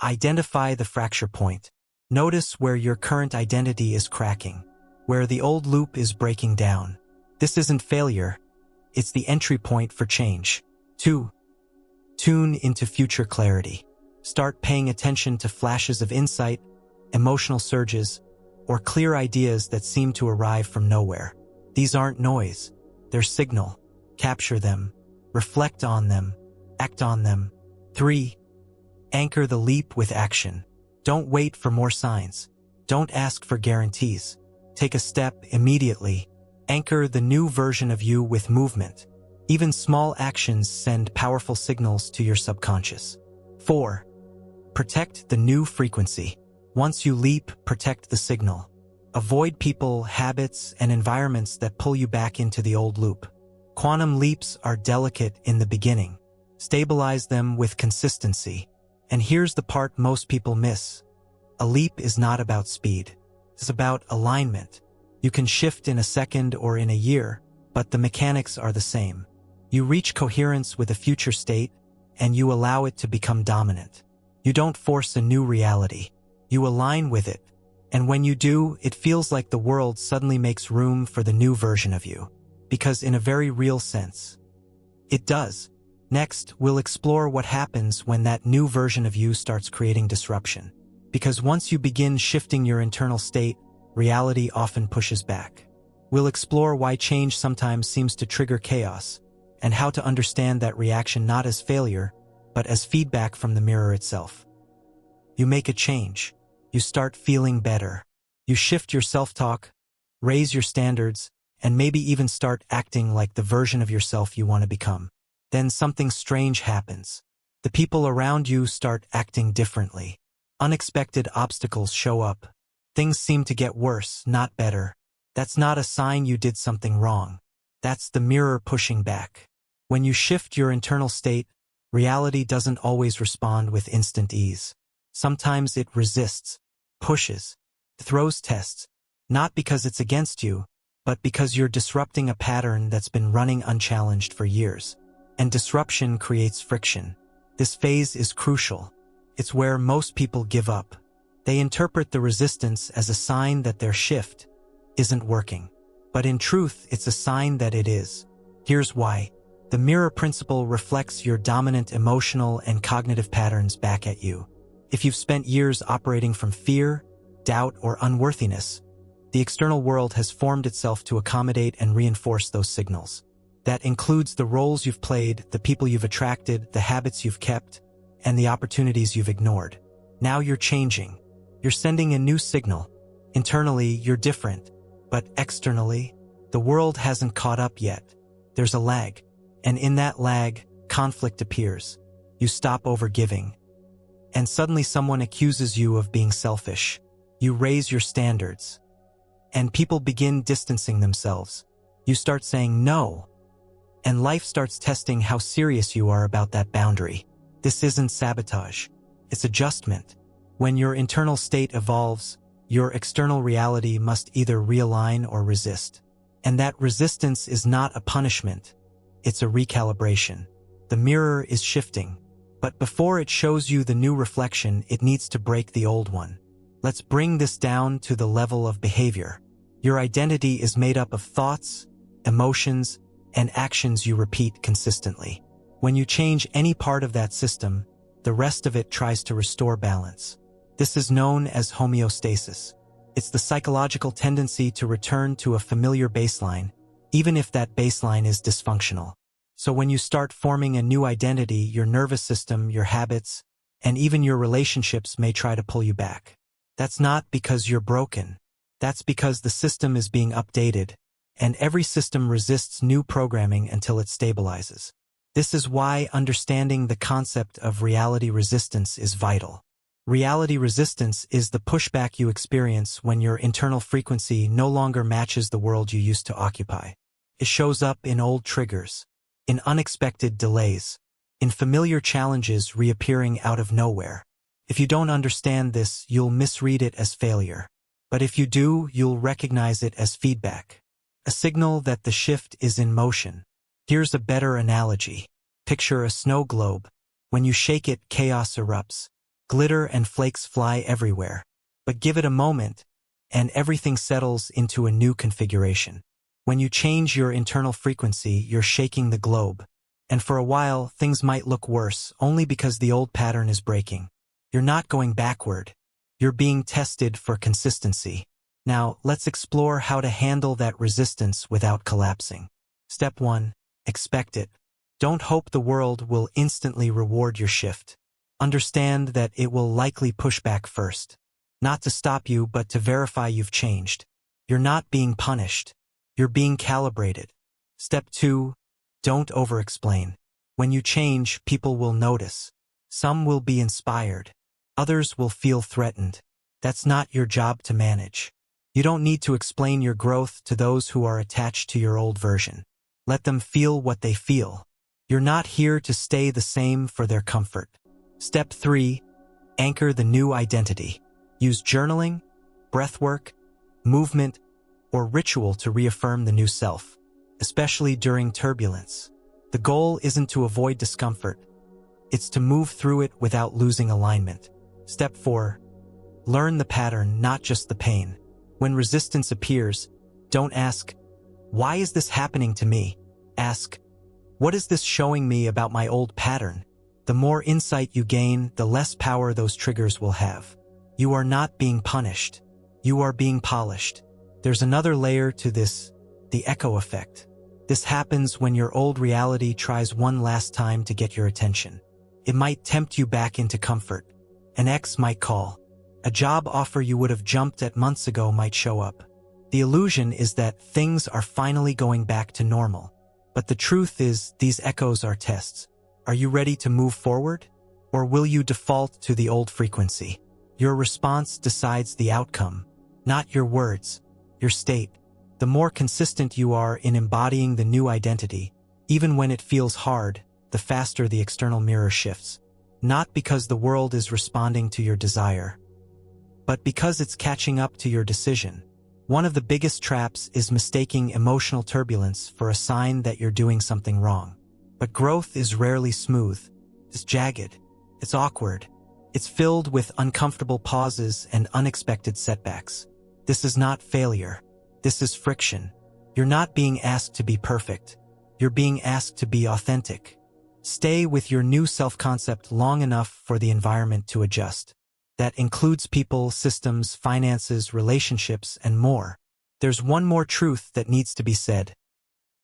Identify the fracture point. Notice where your current identity is cracking, where the old loop is breaking down. This isn't failure. It's the entry point for change. 2. Tune into future clarity. Start paying attention to flashes of insight, emotional surges, or clear ideas that seem to arrive from nowhere. These aren't noise. They're signal. Capture them. Reflect on them. Act on them. 3. Anchor the leap with action. Don't wait for more signs. Don't ask for guarantees. Take a step immediately. Anchor the new version of you with movement. Even small actions send powerful signals to your subconscious. 4. Protect the new frequency. Once you leap, protect the signal. Avoid people, habits, and environments that pull you back into the old loop. Quantum leaps are delicate in the beginning. Stabilize them with consistency. And here's the part most people miss. A leap is not about speed. It's about alignment. You can shift in a second or in a year, but the mechanics are the same. You reach coherence with a future state, and you allow it to become dominant. You don't force a new reality. You align with it. And when you do, it feels like the world suddenly makes room for the new version of you. Because in a very real sense, it does. Next, we'll explore what happens when that new version of you starts creating disruption. Because once you begin shifting your internal state, reality often pushes back. We'll explore why change sometimes seems to trigger chaos, and how to understand that reaction not as failure, but as feedback from the mirror itself. You make a change. You start feeling better. You shift your self-talk, raise your standards, and maybe even start acting like the version of yourself you want to become. Then something strange happens. The people around you start acting differently. Unexpected obstacles show up. Things seem to get worse, not better. That's not a sign you did something wrong. That's the mirror pushing back. When you shift your internal state, reality doesn't always respond with instant ease. Sometimes it resists, pushes, throws tests, not because it's against you, but because you're disrupting a pattern that's been running unchallenged for years. And disruption creates friction. This phase is crucial. It's where most people give up. They interpret the resistance as a sign that their shift isn't working. But in truth, it's a sign that it is. Here's why. The mirror principle reflects your dominant emotional and cognitive patterns back at you. If you've spent years operating from fear, doubt, or unworthiness, the external world has formed itself to accommodate and reinforce those signals. That includes the roles you've played, the people you've attracted, the habits you've kept, and the opportunities you've ignored. Now you're changing. You're sending a new signal. Internally, you're different. But externally, the world hasn't caught up yet. There's a lag. And in that lag, conflict appears. You stop overgiving. And suddenly someone accuses you of being selfish. You raise your standards. And people begin distancing themselves. You start saying no. And life starts testing how serious you are about that boundary. This isn't sabotage. It's adjustment. When your internal state evolves, your external reality must either realign or resist. And that resistance is not a punishment. It's a recalibration. The mirror is shifting. But before it shows you the new reflection, it needs to break the old one. Let's bring this down to the level of behavior. Your identity is made up of thoughts, emotions, and actions you repeat consistently. When you change any part of that system, the rest of it tries to restore balance. This is known as homeostasis. It's the psychological tendency to return to a familiar baseline, even if that baseline is dysfunctional. So when you start forming a new identity, your nervous system, your habits, and even your relationships may try to pull you back. That's not because you're broken. That's because the system is being updated, and every system resists new programming until it stabilizes. This is why understanding the concept of reality resistance is vital. Reality resistance is the pushback you experience when your internal frequency no longer matches the world you used to occupy. It shows up in old triggers, in unexpected delays, in familiar challenges reappearing out of nowhere. If you don't understand this, you'll misread it as failure. But if you do, you'll recognize it as feedback, a signal that the shift is in motion. Here's a better analogy. Picture a snow globe. When you shake it, chaos erupts. Glitter and flakes fly everywhere. But give it a moment, and everything settles into a new configuration. When you change your internal frequency, you're shaking the globe. And for a while, things might look worse, only because the old pattern is breaking. You're not going backward. You're being tested for consistency. Now, let's explore how to handle that resistance without collapsing. Step 1. Expect it. Don't hope the world will instantly reward your shift. Understand that it will likely push back first. Not to stop you, but to verify you've changed. You're not being punished. You're being calibrated. Step 2. Don't over-explain. When you change, people will notice. Some will be inspired. Others will feel threatened. That's not your job to manage. You don't need to explain your growth to those who are attached to your old version. Let them feel what they feel. You're not here to stay the same for their comfort. Step 3. Anchor the new identity. Use journaling, breathwork, movement, or ritual to reaffirm the new self, especially during turbulence. The goal isn't to avoid discomfort. It's to move through it without losing alignment. Step 4. Learn the pattern, not just the pain. When resistance appears, don't ask, "Why is this happening to me?" Ask, "What is this showing me about my old pattern?" The more insight you gain, the less power those triggers will have. You are not being punished. You are being polished. There's another layer to this, the echo effect. This happens when your old reality tries one last time to get your attention. It might tempt you back into comfort. An ex might call. A job offer you would have jumped at months ago might show up. The illusion is that things are finally going back to normal. But the truth is, these echoes are tests. Are you ready to move forward? Or will you default to the old frequency? Your response decides the outcome, not your words, your state. The more consistent you are in embodying the new identity, even when it feels hard, the faster the external mirror shifts. Not because the world is responding to your desire, but because it's catching up to your decision. One of the biggest traps is mistaking emotional turbulence for a sign that you're doing something wrong. But growth is rarely smooth. It's jagged. It's awkward. It's filled with uncomfortable pauses and unexpected setbacks. This is not failure. This is friction. You're not being asked to be perfect. You're being asked to be authentic. Stay with your new self-concept long enough for the environment to adjust. That includes people, systems, finances, relationships, and more. There's one more truth that needs to be said.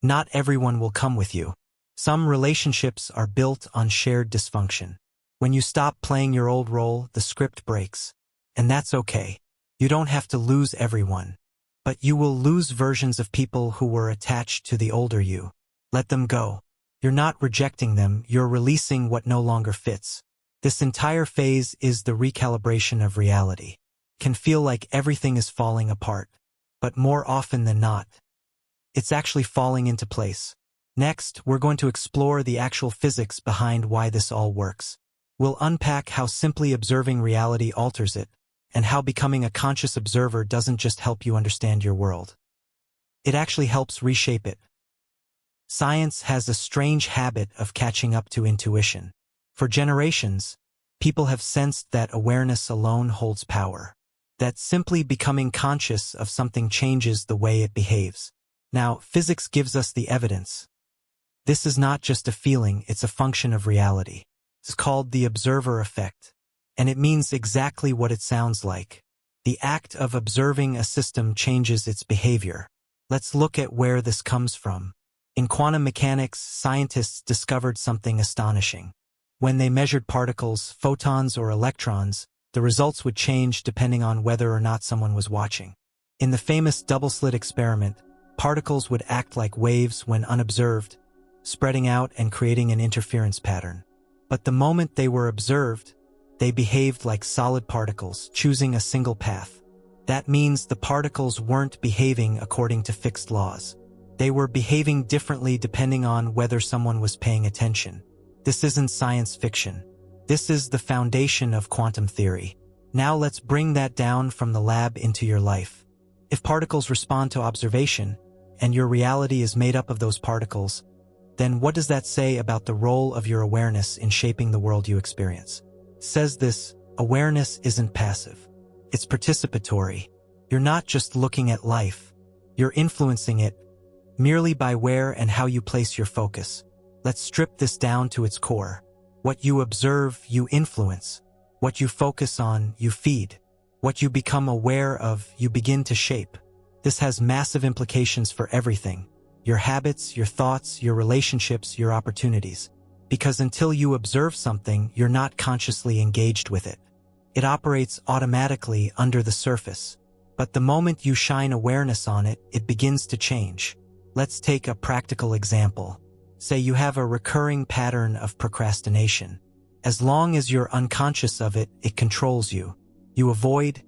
Not everyone will come with you. Some relationships are built on shared dysfunction. When you stop playing your old role, the script breaks. And that's okay. You don't have to lose everyone. But you will lose versions of people who were attached to the older you. Let them go. You're not rejecting them, you're releasing what no longer fits. This entire phase is the recalibration of reality. It can feel like everything is falling apart. But more often than not, it's actually falling into place. Next, we're going to explore the actual physics behind why this all works. We'll unpack how simply observing reality alters it, and how becoming a conscious observer doesn't just help you understand your world. It actually helps reshape it. Science has a strange habit of catching up to intuition. For generations, people have sensed that awareness alone holds power. That simply becoming conscious of something changes the way it behaves. Now, physics gives us the evidence. This is not just a feeling, it's a function of reality. It's called the observer effect. And it means exactly what it sounds like. The act of observing a system changes its behavior. Let's look at where this comes from. In quantum mechanics, scientists discovered something astonishing. When they measured particles, photons or electrons, the results would change depending on whether or not someone was watching. In the famous double-slit experiment, particles would act like waves when unobserved, spreading out and creating an interference pattern. But the moment they were observed, they behaved like solid particles, choosing a single path. That means the particles weren't behaving according to fixed laws. They were behaving differently depending on whether someone was paying attention. This isn't science fiction. This is the foundation of quantum theory. Now let's bring that down from the lab into your life. If particles respond to observation, and your reality is made up of those particles, then what does that say about the role of your awareness in shaping the world you experience? It says this: awareness isn't passive. It's participatory. You're not just looking at life. You're influencing it, merely by where and how you place your focus. Let's strip this down to its core. What you observe, you influence. What you focus on, you feed. What you become aware of, you begin to shape. This has massive implications for everything. Your habits, your thoughts, your relationships, your opportunities. Because until you observe something, you're not consciously engaged with it. It operates automatically under the surface. But the moment you shine awareness on it, it begins to change. Let's take a practical example. Say you have a recurring pattern of procrastination. As long as you're unconscious of it, it controls you. You avoid,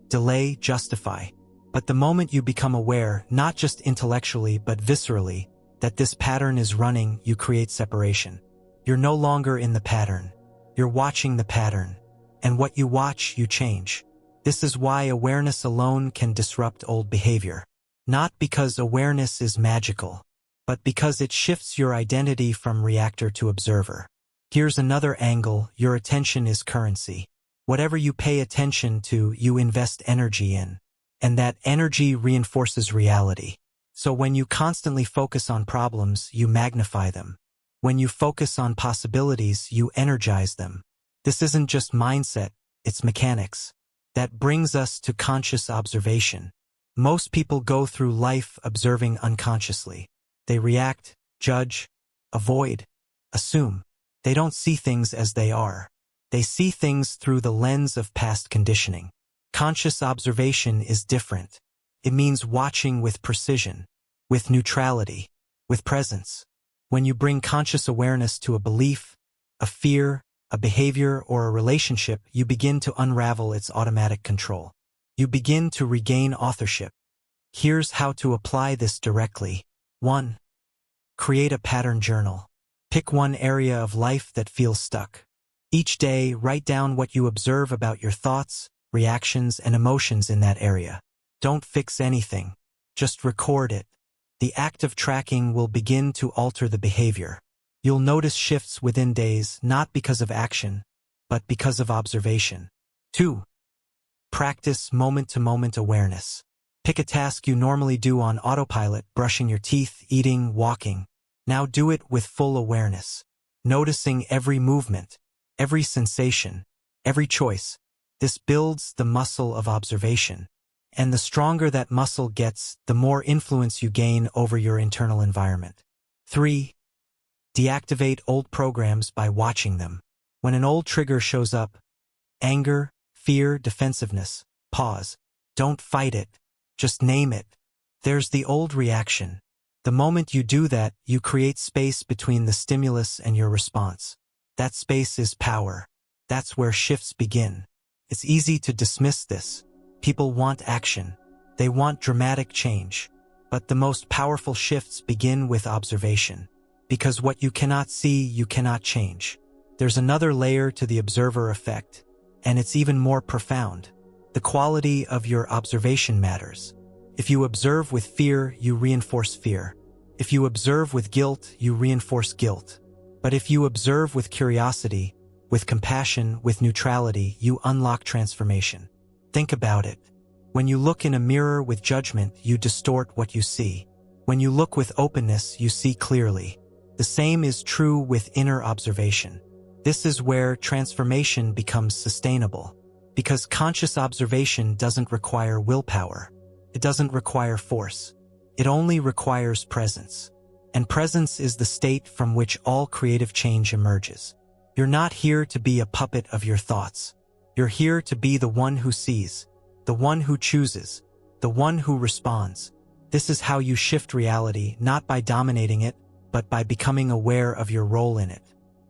delay, justify. But the moment you become aware, not just intellectually but viscerally, that this pattern is running, you create separation. You're no longer in the pattern. You're watching the pattern. And what you watch, you change. This is why awareness alone can disrupt old behavior. Not because awareness is magical, but because it shifts your identity from reactor to observer. Here's another angle: your attention is currency. Whatever you pay attention to, you invest energy in. And that energy reinforces reality. So when you constantly focus on problems, you magnify them. When you focus on possibilities, you energize them. This isn't just mindset, it's mechanics. That brings us to conscious observation. Most people go through life observing unconsciously. They react, judge, avoid, assume. They don't see things as they are. They see things through the lens of past conditioning. Conscious observation is different. It means watching with precision, with neutrality, with presence. When you bring conscious awareness to a belief, a fear, a behavior, or a relationship, you begin to unravel its automatic control. You begin to regain authorship. Here's how to apply this directly. 1. Create a pattern journal. Pick one area of life that feels stuck. Each day, write down what you observe about your thoughts, reactions, and emotions in that area. Don't fix anything. Just record it. The act of tracking will begin to alter the behavior. You'll notice shifts within days, not because of action, but because of observation. 2. Practice moment-to-moment awareness. Pick a task you normally do on autopilot: brushing your teeth, eating, walking. Now do it with full awareness, noticing every movement, every sensation, every choice. This builds the muscle of observation. And the stronger that muscle gets, the more influence you gain over your internal environment. 3. Deactivate old programs by watching them. When an old trigger shows up, anger, fear, defensiveness, pause. Don't fight it. Just name it. There's the old reaction. The moment you do that, you create space between the stimulus and your response. That space is power. That's where shifts begin. It's easy to dismiss this. People want action. They want dramatic change. But the most powerful shifts begin with observation. Because what you cannot see, you cannot change. There's another layer to the observer effect, and it's even more profound. The quality of your observation matters. If you observe with fear, you reinforce fear. If you observe with guilt, you reinforce guilt. But if you observe with curiosity, with compassion, with neutrality, you unlock transformation. Think about it. When you look in a mirror with judgment, you distort what you see. When you look with openness, you see clearly. The same is true with inner observation. This is where transformation becomes sustainable. Because conscious observation doesn't require willpower. It doesn't require force. It only requires presence. And presence is the state from which all creative change emerges. You're not here to be a puppet of your thoughts. You're here to be the one who sees, the one who chooses, the one who responds. This is how you shift reality, not by dominating it, but by becoming aware of your role in it.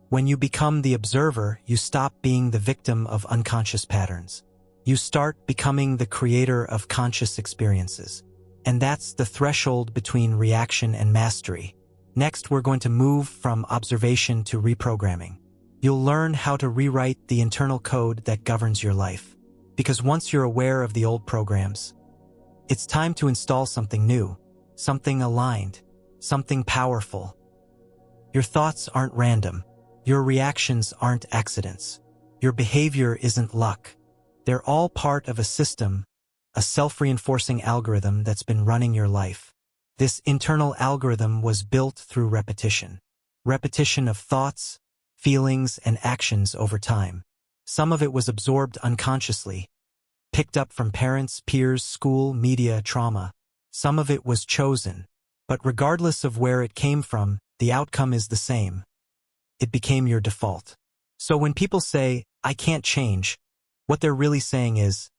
When you become the observer, you stop being the victim of unconscious patterns. You start becoming the creator of conscious experiences. And that's the threshold between reaction and mastery. Next, we're going to move from observation to reprogramming. You'll learn how to rewrite the internal code that governs your life. Because once you're aware of the old programs, it's time to install something new, something aligned, something powerful. Your thoughts aren't random. Your reactions aren't accidents. Your behavior isn't luck. They're all part of a system, a self-reinforcing algorithm that's been running your life. This internal algorithm was built through repetition. Repetition of thoughts, feelings, and actions over time. Some of it was absorbed unconsciously, picked up from parents, peers, school, media, trauma. Some of it was chosen. But regardless of where it came from, the outcome is the same. It became your default. So when people say, "I can't change," what they're really saying is,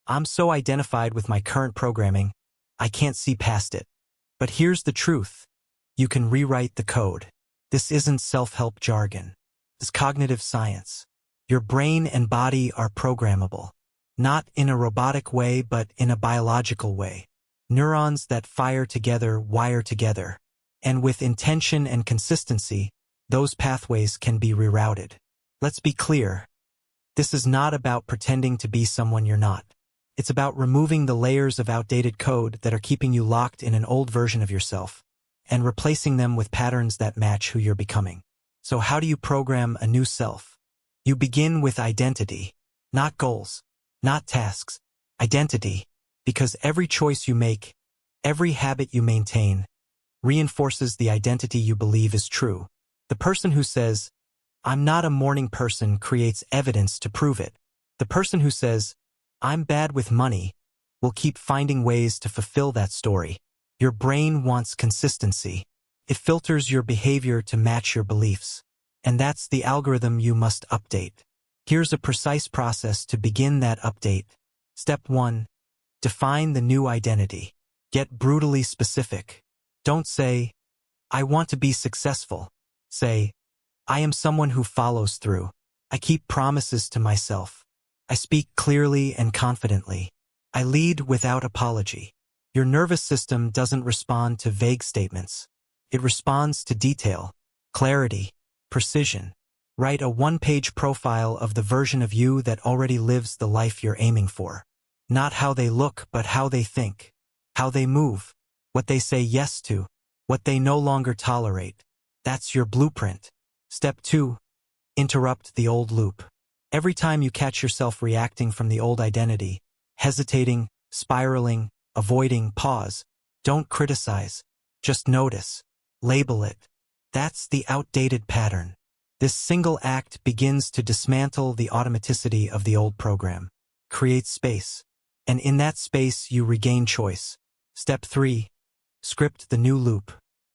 I'm so identified with my current programming, I can't see past it. But here's the truth. You can rewrite the code. This isn't self-help jargon. It's cognitive science. Your brain and body are programmable. Not in a robotic way, but in a biological way. Neurons that fire together wire together. And with intention and consistency, those pathways can be rerouted. Let's be clear. This is not about pretending to be someone you're not. It's about removing the layers of outdated code that are keeping you locked in an old version of yourself, and replacing them with patterns that match who you're becoming. So how do you program a new self? You begin with identity, not goals, not tasks, identity, because every choice you make, every habit you maintain, reinforces the identity you believe is true. The person who says, "I'm not a morning person," creates evidence to prove it. The person who says, "I'm bad with money," will keep finding ways to fulfill that story. Your brain wants consistency. It filters your behavior to match your beliefs. And that's the algorithm you must update. Here's a precise process to begin that update. Step 1. Define the new identity. Get brutally specific. Don't say, "I want to be successful." Say, "I am someone who follows through. I keep promises to myself. I speak clearly and confidently. I lead without apology." Your nervous system doesn't respond to vague statements. It responds to detail, clarity, precision. Write a one-page profile of the version of you that already lives the life you're aiming for. Not how they look, but how they think, how they move, what they say yes to, what they no longer tolerate. That's your blueprint. Step 2. Interrupt the old loop. Every time you catch yourself reacting from the old identity, hesitating, spiraling, avoiding, pause. Don't criticize. Just notice. Label it. That's the outdated pattern. This single act begins to dismantle the automaticity of the old program. Create space. And in that space, you regain choice. Step 3. Script the new loop.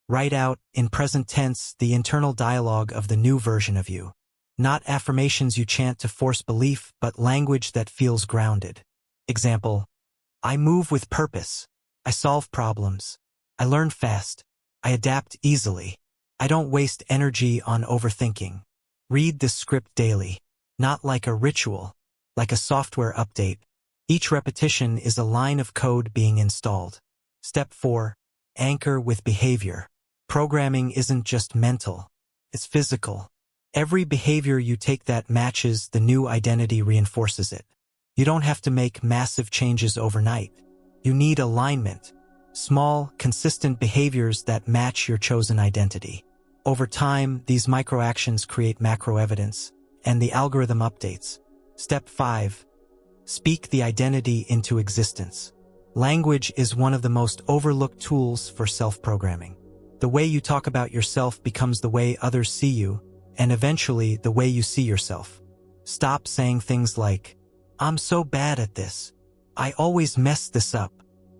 Write out, in present tense, the internal dialogue of the new version of you. Not affirmations you chant to force belief, but language that feels grounded. Example: I move with purpose. I solve problems. I learn fast. I adapt easily. I don't waste energy on overthinking. Read this script daily. Not like a ritual, like a software update. Each repetition is a line of code being installed. Step 4. Anchor with behavior. Programming isn't just mental. It's physical. Every behavior you take that matches the new identity reinforces it. You don't have to make massive changes overnight. You need alignment. Small, consistent behaviors that match your chosen identity. Over time, these micro-actions create macro evidence, and the algorithm updates. Step 5. Speak the identity into existence. Language is one of the most overlooked tools for self-programming. The way you talk about yourself becomes the way others see you, and eventually the way you see yourself. Stop saying things like, "I'm so bad at this. I always mess this up.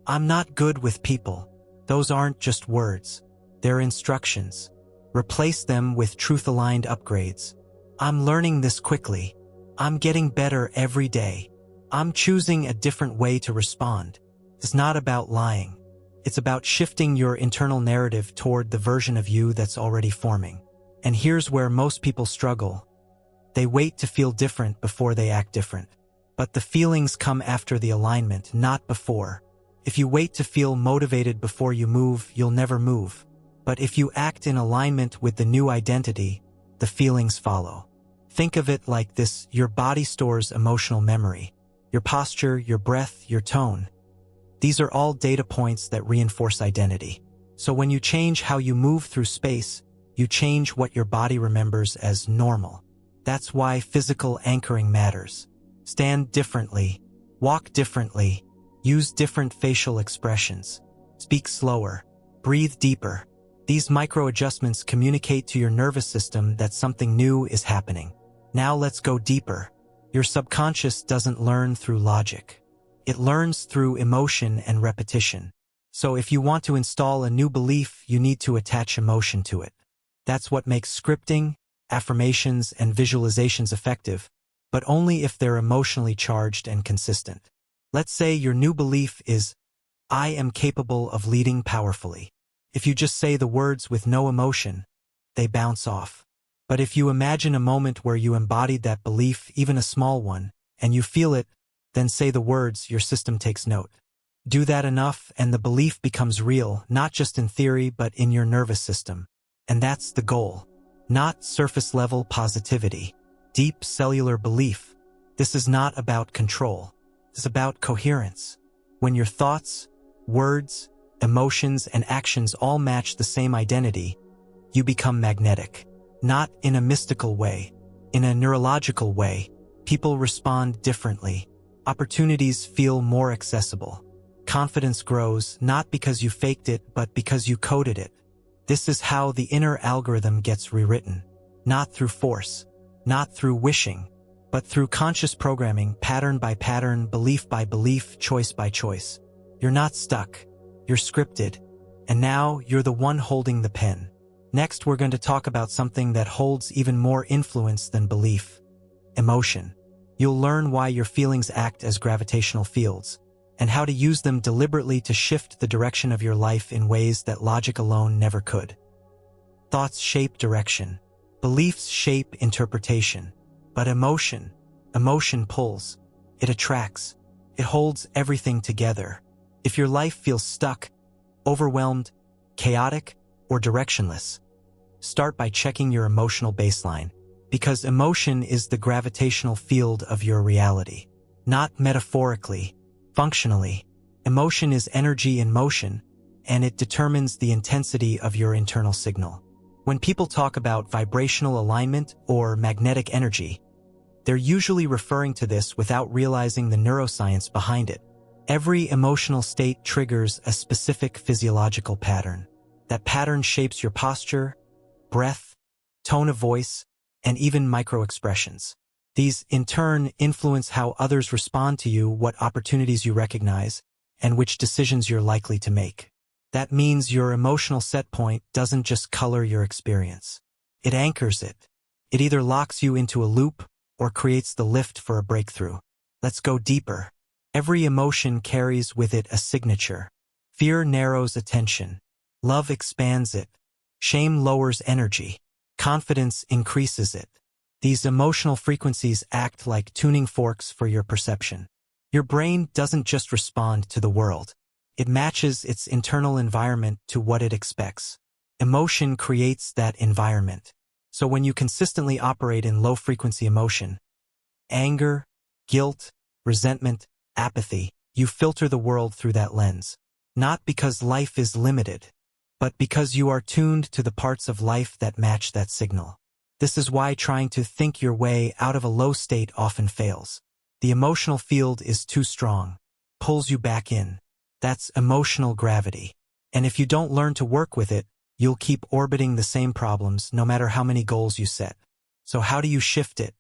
I'm not good with people." Those aren't just words. They're instructions. Replace them with truth-aligned upgrades. "I'm learning this quickly. I'm getting better every day. I'm choosing a different way to respond." It's not about lying. It's about shifting your internal narrative toward the version of you that's already forming. And here's where most people struggle. They wait to feel different before they act different. But the feelings come after the alignment, not before. If you wait to feel motivated before you move, you'll never move. But if you act in alignment with the new identity, the feelings follow. Think of it like this: your body stores emotional memory. Your posture, your breath, your tone. These are all data points that reinforce identity. So when you change how you move through space, you change what your body remembers as normal. That's why physical anchoring matters. Stand differently, walk differently, use different facial expressions, speak slower, breathe deeper. These micro-adjustments communicate to your nervous system that something new is happening. Now let's go deeper. Your subconscious doesn't learn through logic. It learns through emotion and repetition. So if you want to install a new belief, you need to attach emotion to it. That's what makes scripting, affirmations, and visualizations effective, but only if they're emotionally charged and consistent. Let's say your new belief is, I am capable of leading powerfully. If you just say the words with no emotion, they bounce off. But if you imagine a moment where you embodied that belief, even a small one, and you feel it, then say the words, your system takes note. Do that enough and the belief becomes real, not just in theory but in your nervous system. And that's the goal. Not surface-level positivity. Deep cellular belief. This is not about control. It's about coherence. When your thoughts, words, emotions, and actions all match the same identity, you become magnetic. Not in a mystical way. In a neurological way. People respond differently. Opportunities feel more accessible. Confidence grows not because you faked it but because you coded it. This is how the inner algorithm gets rewritten. Not through force, not through wishing, but through conscious programming, pattern by pattern, belief by belief, choice by choice. You're not stuck. You're scripted. And now you're the one holding the pen. Next, we're going to talk about something that holds even more influence than belief. Emotion. You'll learn why your feelings act as gravitational fields, and how to use them deliberately to shift the direction of your life in ways that logic alone never could. Thoughts shape direction. Beliefs shape interpretation. But emotion pulls. It attracts. It holds everything together. If your life feels stuck, overwhelmed, chaotic, or directionless, start by checking your emotional baseline, because emotion is the gravitational field of your reality. Not metaphorically, functionally. Emotion is energy in motion, and it determines the intensity of your internal signal. When people talk about vibrational alignment or magnetic energy, they're usually referring to this without realizing the neuroscience behind it. Every emotional state triggers a specific physiological pattern. That pattern shapes your posture, breath, tone of voice, and even micro-expressions. These, in turn, influence how others respond to you, what opportunities you recognize, and which decisions you're likely to make. That means your emotional set point doesn't just color your experience. It anchors it. It either locks you into a loop or creates the lift for a breakthrough. Let's go deeper. Every emotion carries with it a signature. Fear narrows attention. Love expands it. Shame lowers energy. Confidence increases it. These emotional frequencies act like tuning forks for your perception. Your brain doesn't just respond to the world. It matches its internal environment to what it expects. Emotion creates that environment. So when you consistently operate in low-frequency emotion, anger, guilt, resentment, apathy, you filter the world through that lens. Not because life is limited, but because you are tuned to the parts of life that match that signal. This is why trying to think your way out of a low state often fails. The emotional field is too strong, pulls you back in. That's emotional gravity. And if you don't learn to work with it, you'll keep orbiting the same problems no matter how many goals you set. So how do you shift it?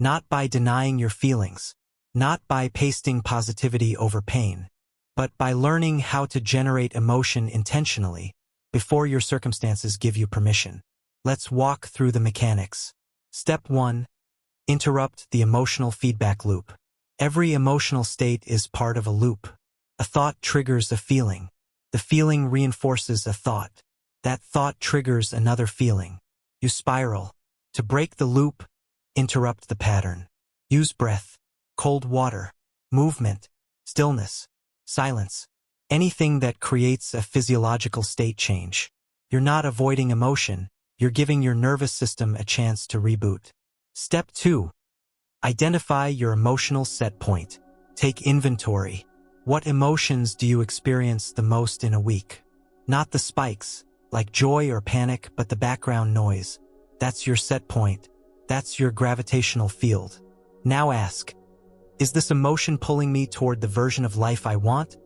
Not by denying your feelings, not by pasting positivity over pain, but by learning how to generate emotion intentionally before your circumstances give you permission. Let's walk through the mechanics. Step 1. Interrupt the emotional feedback loop. Every emotional state is part of a loop. A thought triggers a feeling. The feeling reinforces a thought. That thought triggers another feeling. You spiral. To break the loop, interrupt the pattern. Use breath, cold water, movement, stillness, silence. Anything that creates a physiological state change. You're not avoiding emotion. You're giving your nervous system a chance to reboot. Step 2. Identify your emotional set point. Take inventory. What emotions do you experience the most in a week? Not the spikes, like joy or panic, but the background noise. That's your set point. That's your gravitational field. Now ask, is this emotion pulling me toward the version of life I want,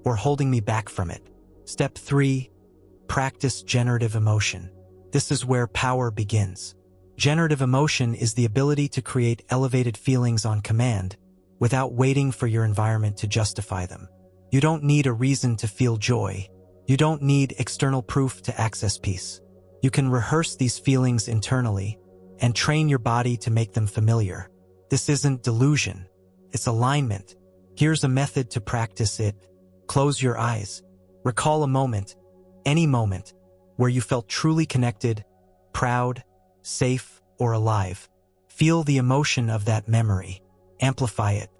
or holding me back from it? Step 3. Practice generative emotion. This is where power begins. Generative emotion is the ability to create elevated feelings on command, without waiting for your environment to justify them. You don't need a reason to feel joy. You don't need external proof to access peace. You can rehearse these feelings internally and train your body to make them familiar. This isn't delusion. It's alignment. Here's a method to practice it. Close your eyes. Recall a moment, any moment, where you felt truly connected, proud, safe, or alive. Feel the emotion of that memory. Amplify it.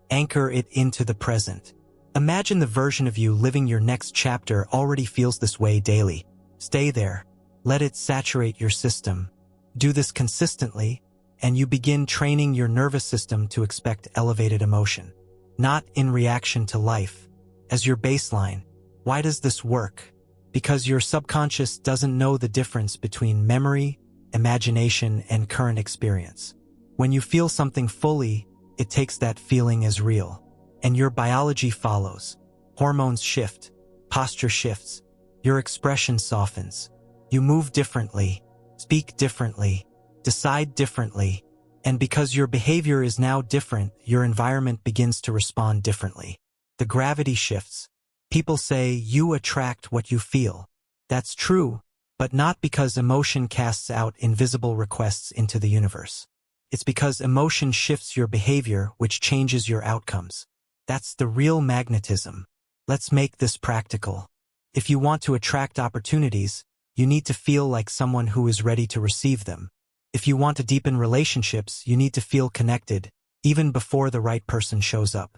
Anchor it into the present. Imagine the version of you living your next chapter already feels this way daily. Stay there. Let it saturate your system. Do this consistently, and you begin training your nervous system to expect elevated emotion. Not in reaction to life. As your baseline. Why does this work? Because your subconscious doesn't know the difference between memory, imagination, and current experience. When you feel something fully, it takes that feeling as real. And your biology follows. Hormones shift. Posture shifts. Your expression softens. You move differently. Speak differently. Decide differently. And because your behavior is now different, your environment begins to respond differently. The gravity shifts. People say you attract what you feel. That's true, but not because emotion casts out invisible requests into the universe. It's because emotion shifts your behavior, which changes your outcomes. That's the real magnetism. Let's make this practical. If you want to attract opportunities, you need to feel like someone who is ready to receive them. If you want to deepen relationships, you need to feel connected, even before the right person shows up.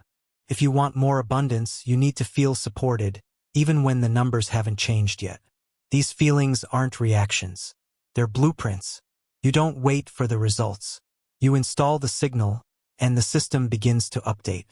If you want more abundance, you need to feel supported, even when the numbers haven't changed yet. These feelings aren't reactions. They're blueprints. You don't wait for the results. You install the signal, and the system begins to update.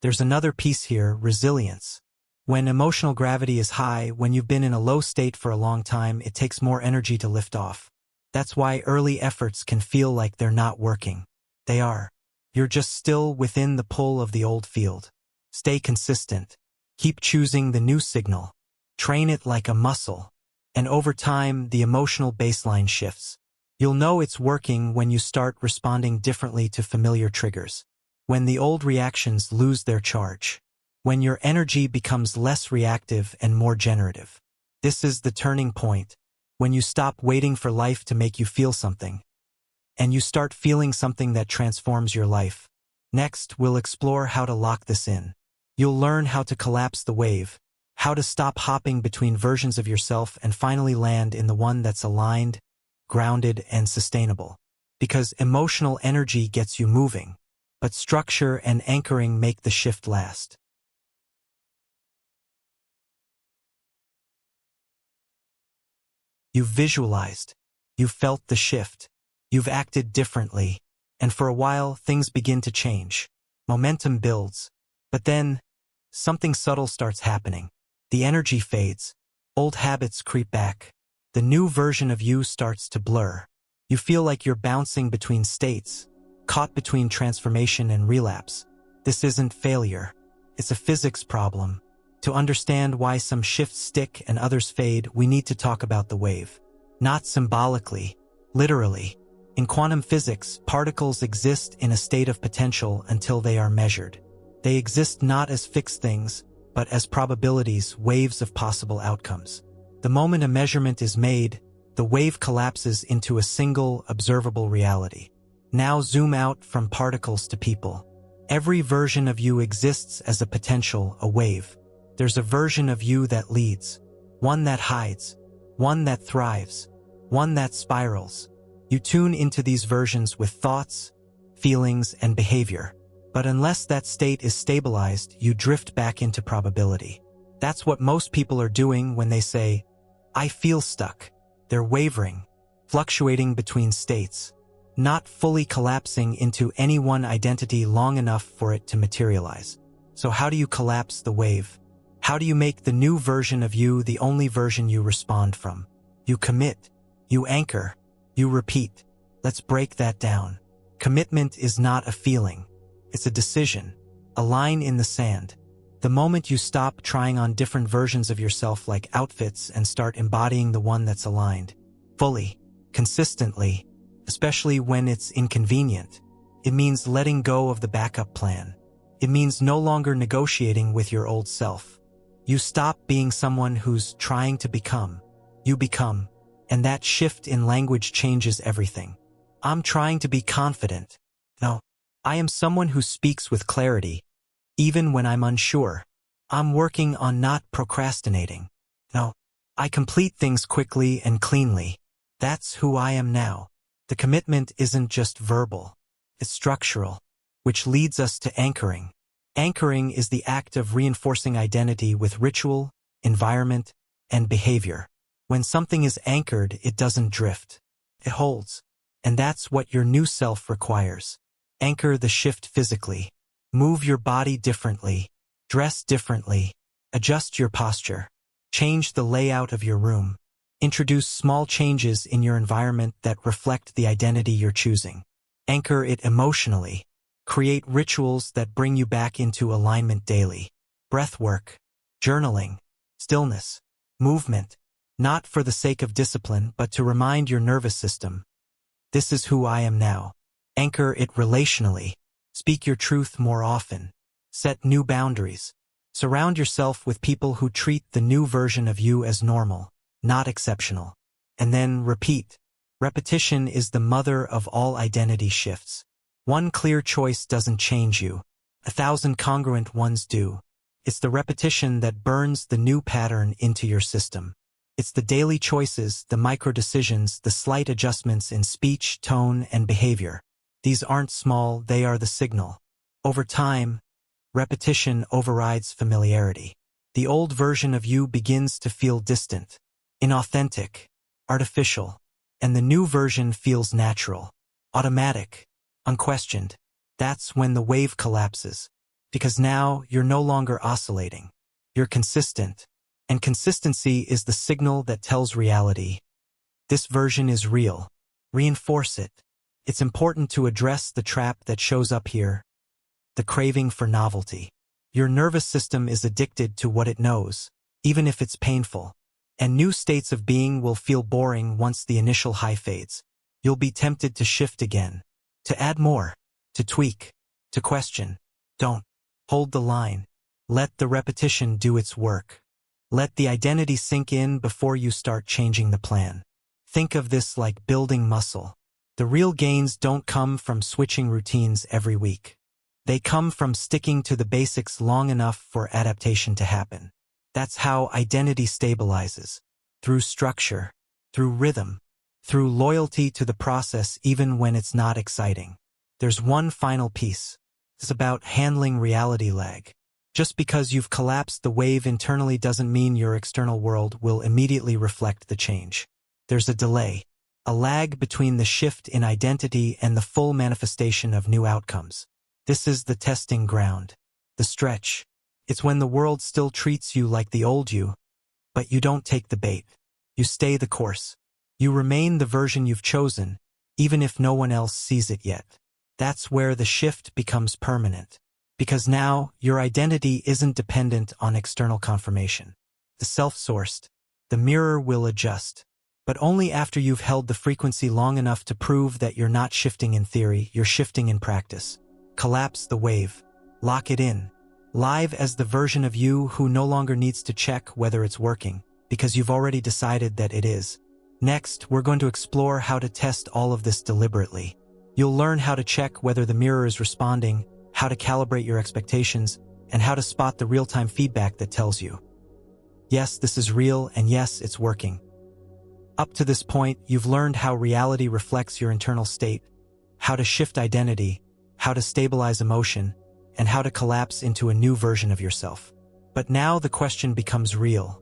There's another piece here, resilience. When emotional gravity is high, when you've been in a low state for a long time, it takes more energy to lift off. That's why early efforts can feel like they're not working. They are. You're just still within the pull of the old field. Stay consistent. Keep choosing the new signal. Train it like a muscle. And over time, the emotional baseline shifts. You'll know it's working when you start responding differently to familiar triggers. When the old reactions lose their charge. When your energy becomes less reactive and more generative. This is the turning point. When you stop waiting for life to make you feel something. And you start feeling something that transforms your life. Next, we'll explore how to lock this in. You'll learn how to collapse the wave, how to stop hopping between versions of yourself and finally land in the one that's aligned, grounded, and sustainable. Because emotional energy gets you moving, but structure and anchoring make the shift last. You've visualized. You've felt the shift. You've acted differently. And for a while, things begin to change. Momentum builds. But then, something subtle starts happening. The energy fades. Old habits creep back. The new version of you starts to blur. You feel like you're bouncing between states, caught between transformation and relapse. This isn't failure. It's a physics problem. To understand why some shifts stick and others fade, we need to talk about the wave. Not symbolically, literally. In quantum physics, particles exist in a state of potential until they are measured. They exist not as fixed things, but as probabilities, waves of possible outcomes. The moment a measurement is made, the wave collapses into a single, observable reality. Now zoom out from particles to people. Every version of you exists as a potential, a wave. There's a version of you that leads, one that hides, one that thrives, one that spirals. You tune into these versions with thoughts, feelings, and behavior. But unless that state is stabilized, you drift back into probability. That's what most people are doing when they say, I feel stuck. They're wavering, fluctuating between states, not fully collapsing into any one identity long enough for it to materialize. So how do you collapse the wave? How do you make the new version of you the only version you respond from? You commit, you anchor, you repeat. Let's break that down. Commitment is not a feeling. It's a decision, a line in the sand. The moment you stop trying on different versions of yourself like outfits and start embodying the one that's aligned, fully, consistently, especially when it's inconvenient, it means letting go of the backup plan. It means no longer negotiating with your old self. You stop being someone who's trying to become. You become. And that shift in language changes everything. I'm trying to be confident. No. I am someone who speaks with clarity. Even when I'm unsure. I'm working on not procrastinating. No, I complete things quickly and cleanly. That's who I am now. The commitment isn't just verbal. It's structural, which leads us to anchoring. Anchoring is the act of reinforcing identity with ritual, environment, and behavior. When something is anchored, it doesn't drift. It holds. And that's what your new self requires. Anchor the shift physically. Move your body differently. Dress differently. Adjust your posture. Change the layout of your room. Introduce small changes in your environment that reflect the identity you're choosing. Anchor it emotionally. Create rituals that bring you back into alignment daily. Breath work, journaling, stillness, movement, not for the sake of discipline, but to remind your nervous system, this is who I am now. Anchor it relationally. Speak your truth more often. Set new boundaries. Surround yourself with people who treat the new version of you as normal, not exceptional. And then repeat. Repetition is the mother of all identity shifts. One clear choice doesn't change you. 1,000 congruent ones do. It's the repetition that burns the new pattern into your system. It's the daily choices, the micro decisions, the slight adjustments in speech, tone, and behavior. These aren't small, they are the signal. Over time, repetition overrides familiarity. The old version of you begins to feel distant, inauthentic, artificial, and the new version feels natural, automatic, unquestioned. That's when the wave collapses, because now you're no longer oscillating. You're consistent, and consistency is the signal that tells reality. This version is real. Reinforce it. It's important to address the trap that shows up here, the craving for novelty. Your nervous system is addicted to what it knows, even if it's painful. And new states of being will feel boring once the initial high fades. You'll be tempted to shift again, to add more, to tweak, to question. Don't hold the line. Let the repetition do its work. Let the identity sink in before you start changing the plan. Think of this like building muscle. The real gains don't come from switching routines every week. They come from sticking to the basics long enough for adaptation to happen. That's how identity stabilizes. Through structure, through rhythm, through loyalty to the process even when it's not exciting. There's one final piece. It's about handling reality lag. Just because you've collapsed the wave internally doesn't mean your external world will immediately reflect the change. There's a delay, a lag between the shift in identity and the full manifestation of new outcomes. This is the testing ground, the stretch. It's when the world still treats you like the old you, but you don't take the bait. You stay the course. You remain the version you've chosen, even if no one else sees it yet. That's where the shift becomes permanent. Because now, your identity isn't dependent on external confirmation. The self-sourced, the mirror will adjust. But only after you've held the frequency long enough to prove that you're not shifting in theory, you're shifting in practice. Collapse the wave. Lock it in. Live as the version of you who no longer needs to check whether it's working, because you've already decided that it is. Next, we're going to explore how to test all of this deliberately. You'll learn how to check whether the mirror is responding, how to calibrate your expectations, and how to spot the real-time feedback that tells you, yes, this is real, and yes, it's working. Up to this point, you've learned how reality reflects your internal state, how to shift identity, how to stabilize emotion, and how to collapse into a new version of yourself. But now the question becomes real.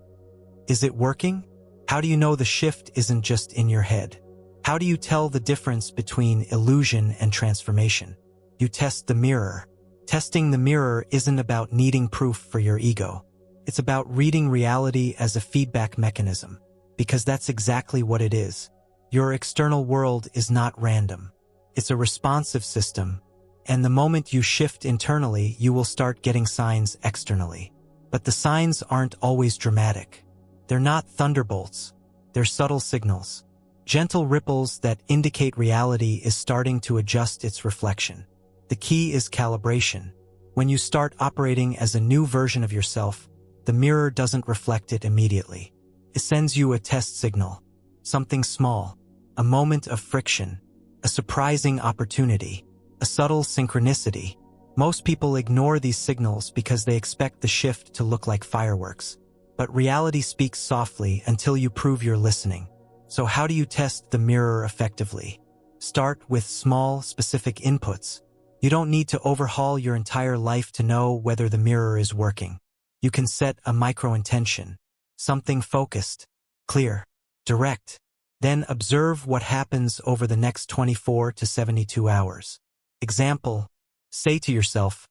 Is it working? How do you know the shift isn't just in your head? How do you tell the difference between illusion and transformation? You test the mirror. Testing the mirror isn't about needing proof for your ego. It's about reading reality as a feedback mechanism, because that's exactly what it is. Your external world is not random. It's a responsive system, and the moment you shift internally, you will start getting signs externally. But the signs aren't always dramatic. They're not thunderbolts. They're subtle signals. Gentle ripples that indicate reality is starting to adjust its reflection. The key is calibration. When you start operating as a new version of yourself, the mirror doesn't reflect it immediately. It sends you a test signal, something small, a moment of friction, a surprising opportunity, a subtle synchronicity. Most people ignore these signals because they expect the shift to look like fireworks. But reality speaks softly until you prove you're listening. So how do you test the mirror effectively? Start with small, specific inputs. You don't need to overhaul your entire life to know whether the mirror is working. You can set a micro-intention, something focused, clear, direct. Then observe what happens over the next 24 to 72 hours. Example, say to yourself,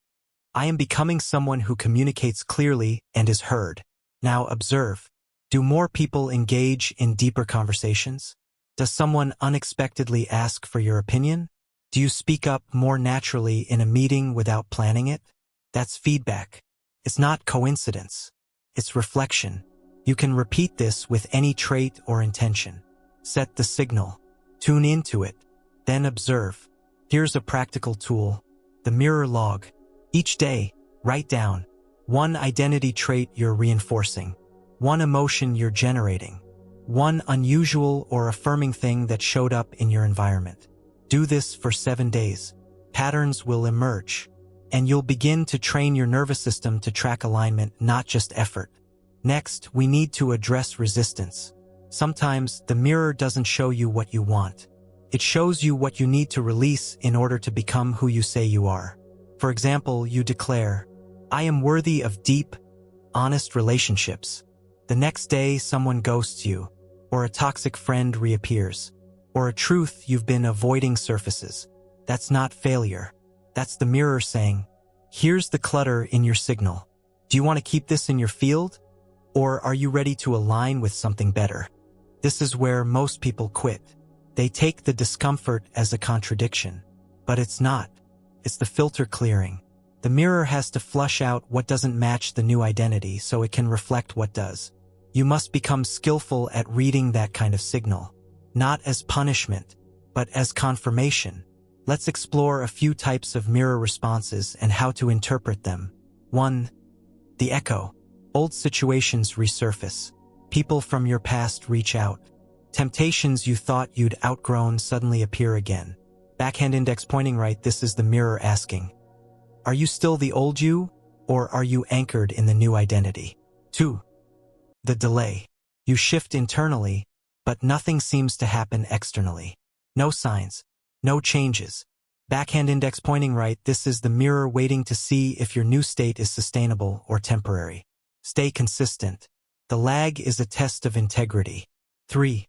I am becoming someone who communicates clearly and is heard. Now observe. Do more people engage in deeper conversations? Does someone unexpectedly ask for your opinion? Do you speak up more naturally in a meeting without planning it? That's feedback. It's not coincidence. It's reflection. You can repeat this with any trait or intention. Set the signal. Tune into it. Then observe. Here's a practical tool. The mirror log. Each day, write down one identity trait you're reinforcing, one emotion you're generating, one unusual or affirming thing that showed up in your environment. Do this for 7 days. Patterns will emerge, and you'll begin to train your nervous system to track alignment, not just effort. Next, we need to address resistance. Sometimes the mirror doesn't show you what you want. It shows you what you need to release in order to become who you say you are. For example, you declare, I am worthy of deep, honest relationships. The next day, someone ghosts you, or a toxic friend reappears, or a truth you've been avoiding surfaces. That's not failure. That's the mirror saying, here's the clutter in your signal. Do you want to keep this in your field? Or are you ready to align with something better? This is where most people quit. They take the discomfort as a contradiction. But it's not. It's the filter clearing. The mirror has to flush out what doesn't match the new identity so it can reflect what does. You must become skillful at reading that kind of signal. Not as punishment, but as confirmation. Let's explore a few types of mirror responses and how to interpret them. 1. The echo. Old situations resurface. People from your past reach out. Temptations you thought you'd outgrown suddenly appear again. Backhand index pointing right, this is the mirror asking, are you still the old you, or are you anchored in the new identity? 2. The delay. You shift internally, but nothing seems to happen externally. No signs. No changes. Backhand index pointing right, this is the mirror waiting to see if your new state is sustainable or temporary. Stay consistent. The lag is a test of integrity. 3.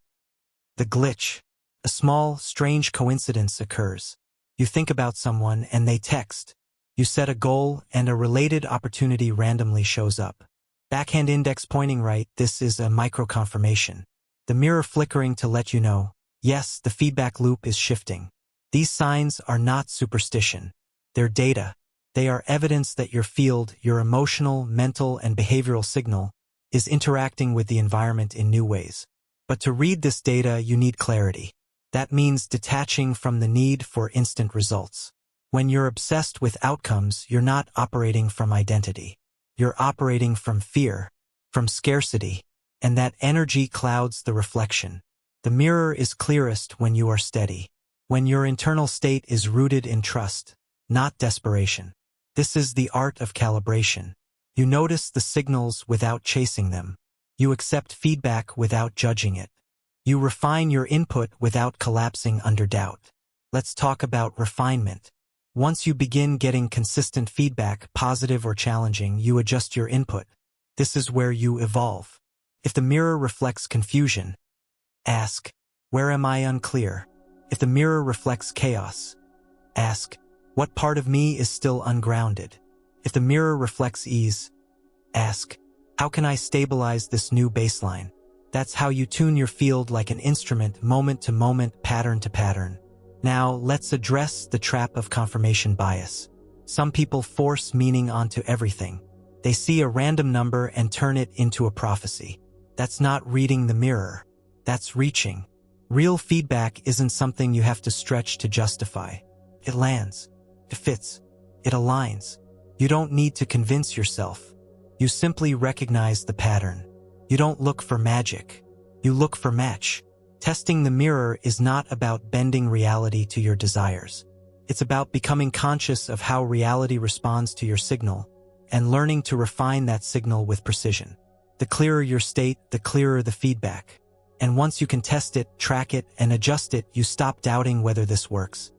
The glitch. A small, strange coincidence occurs. You think about someone and they text. You set a goal and a related opportunity randomly shows up. Backhand index pointing right, this is a micro-confirmation. The mirror flickering to let you know, yes, the feedback loop is shifting. These signs are not superstition. They're data. They are evidence that your field, your emotional, mental, and behavioral signal, is interacting with the environment in new ways. But to read this data, you need clarity. That means detaching from the need for instant results. When you're obsessed with outcomes, you're not operating from identity. You're operating from fear, from scarcity, and that energy clouds the reflection. The mirror is clearest when you are steady, when your internal state is rooted in trust, not desperation. This is the art of calibration. You notice the signals without chasing them. You accept feedback without judging it. You refine your input without collapsing under doubt. Let's talk about refinement. Once you begin getting consistent feedback, positive or challenging, you adjust your input. This is where you evolve. If the mirror reflects confusion, ask, where am I unclear? If the mirror reflects chaos, ask, what part of me is still ungrounded? If the mirror reflects ease, ask, how can I stabilize this new baseline? That's how you tune your field like an instrument, moment to moment, pattern to pattern. Now, let's address the trap of confirmation bias. Some people force meaning onto everything. They see a random number and turn it into a prophecy. That's not reading the mirror. That's reaching. Real feedback isn't something you have to stretch to justify. It lands. It fits. It aligns. You don't need to convince yourself. You simply recognize the pattern. You don't look for magic. You look for match. Testing the mirror is not about bending reality to your desires. It's about becoming conscious of how reality responds to your signal and learning to refine that signal with precision. The clearer your state, the clearer the feedback. And once you can test it, track it, and adjust it, you stop doubting whether this works.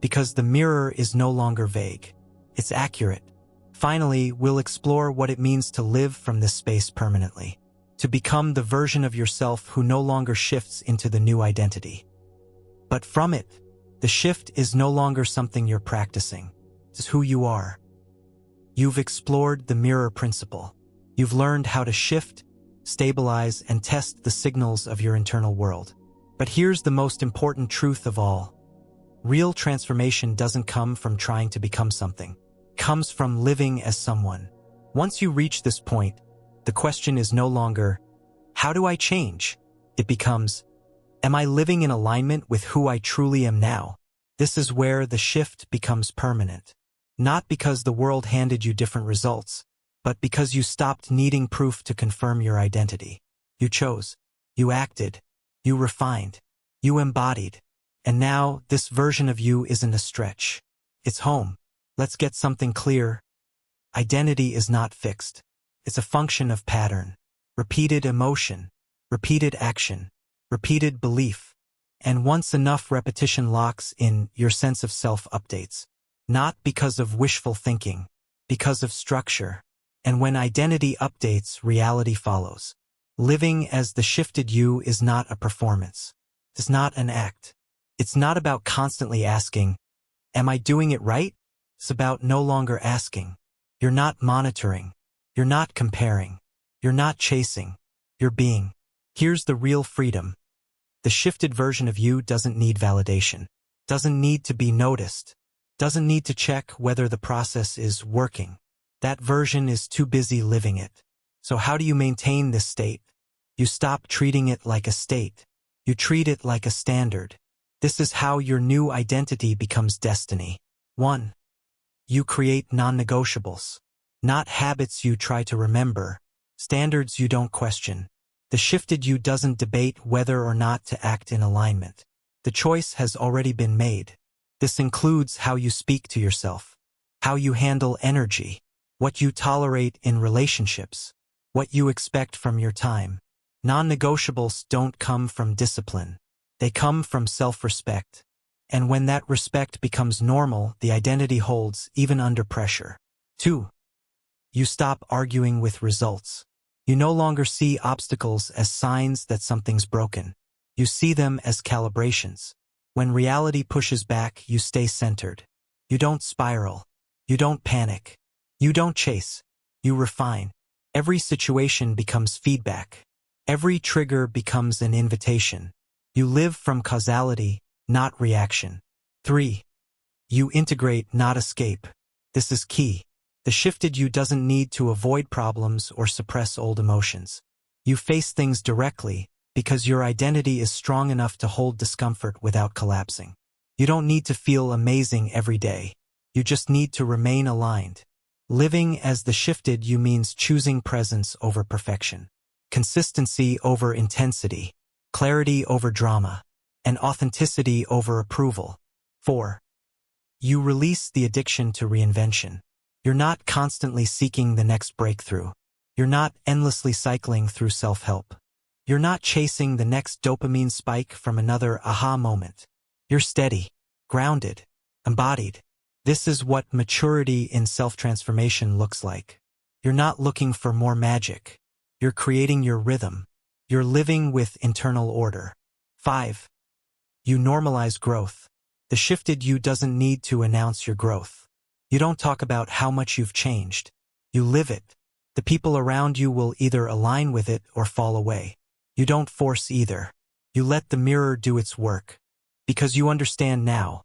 Because the mirror is no longer vague. It's accurate. Finally, we'll explore what it means to live from this space permanently. To become the version of yourself who no longer shifts into the new identity. But from it, the shift is no longer something you're practicing. It's who you are. You've explored the mirror principle. You've learned how to shift, stabilize, and test the signals of your internal world. But here's the most important truth of all. Real transformation doesn't come from trying to become something. It comes from living as someone. Once you reach this point, the question is no longer, how do I change? It becomes, am I living in alignment with who I truly am now? This is where the shift becomes permanent. Not because the world handed you different results, but because you stopped needing proof to confirm your identity. You chose. You acted. You refined. You embodied. And now, this version of you isn't a stretch. It's home. Let's get something clear. Identity is not fixed. It's a function of pattern, repeated emotion, repeated action, repeated belief. And once enough repetition locks in, your sense of self updates. Not because of wishful thinking, because of structure. And when identity updates, reality follows. Living as the shifted you is not a performance. It's not an act. It's not about constantly asking, am I doing it right? It's about no longer asking. You're not monitoring. You're not comparing. You're not chasing. You're being. Here's the real freedom. The shifted version of you doesn't need validation. Doesn't need to be noticed. Doesn't need to check whether the process is working. That version is too busy living it. So how do you maintain this state? You stop treating it like a state. You treat it like a standard. This is how your new identity becomes destiny. 1. You create non-negotiables. Not habits you try to remember. Standards you don't question. The shifted you doesn't debate whether or not to act in alignment. The choice has already been made. This includes how you speak to yourself, how you handle energy, what you tolerate in relationships, what you expect from your time. Non-negotiables don't come from discipline. They come from self-respect. And when that respect becomes normal, the identity holds even under pressure. 2. You stop arguing with results. You no longer see obstacles as signs that something's broken. You see them as calibrations. When reality pushes back, you stay centered. You don't spiral. You don't panic. You don't chase. You refine. Every situation becomes feedback. Every trigger becomes an invitation. You live from causality, not reaction. 3. You integrate, not escape. This is key. The shifted you doesn't need to avoid problems or suppress old emotions. You face things directly because your identity is strong enough to hold discomfort without collapsing. You don't need to feel amazing every day. You just need to remain aligned. Living as the shifted you means choosing presence over perfection, consistency over intensity, clarity over drama, and authenticity over approval. 4. You release the addiction to reinvention. You're not constantly seeking the next breakthrough. You're not endlessly cycling through self-help. You're not chasing the next dopamine spike from another aha moment. You're steady, grounded, embodied. This is what maturity in self-transformation looks like. You're not looking for more magic. You're creating your rhythm. You're living with internal order. 5. You normalize growth. The shifted you doesn't need to announce your growth. You don't talk about how much you've changed. You live it. The people around you will either align with it or fall away. You don't force either. You let the mirror do its work. Because you understand now.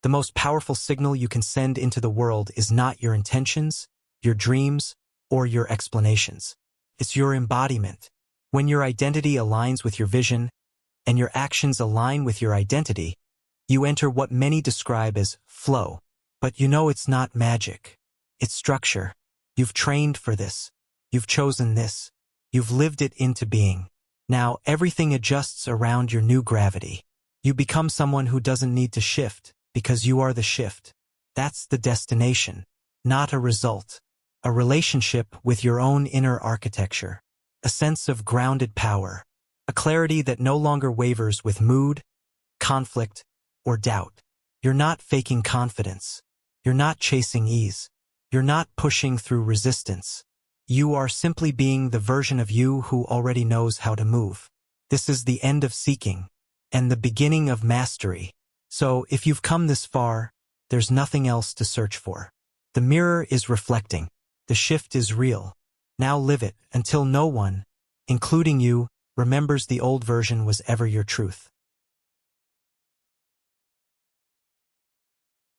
The most powerful signal you can send into the world is not your intentions, your dreams, or your explanations. It's your embodiment. When your identity aligns with your vision, and your actions align with your identity, you enter what many describe as flow. But you know it's not magic. It's structure. You've trained for this. You've chosen this. You've lived it into being. Now everything adjusts around your new gravity. You become someone who doesn't need to shift, because you are the shift. That's the destination, not a result. A relationship with your own inner architecture. A sense of grounded power. A clarity that no longer wavers with mood, conflict, or doubt. You're not faking confidence. You're not chasing ease. You're not pushing through resistance. You are simply being the version of you who already knows how to move. This is the end of seeking, and the beginning of mastery. So, if you've come this far, there's nothing else to search for. The mirror is reflecting. The shift is real. Now live it until no one, including you, remembers the old version was ever your truth.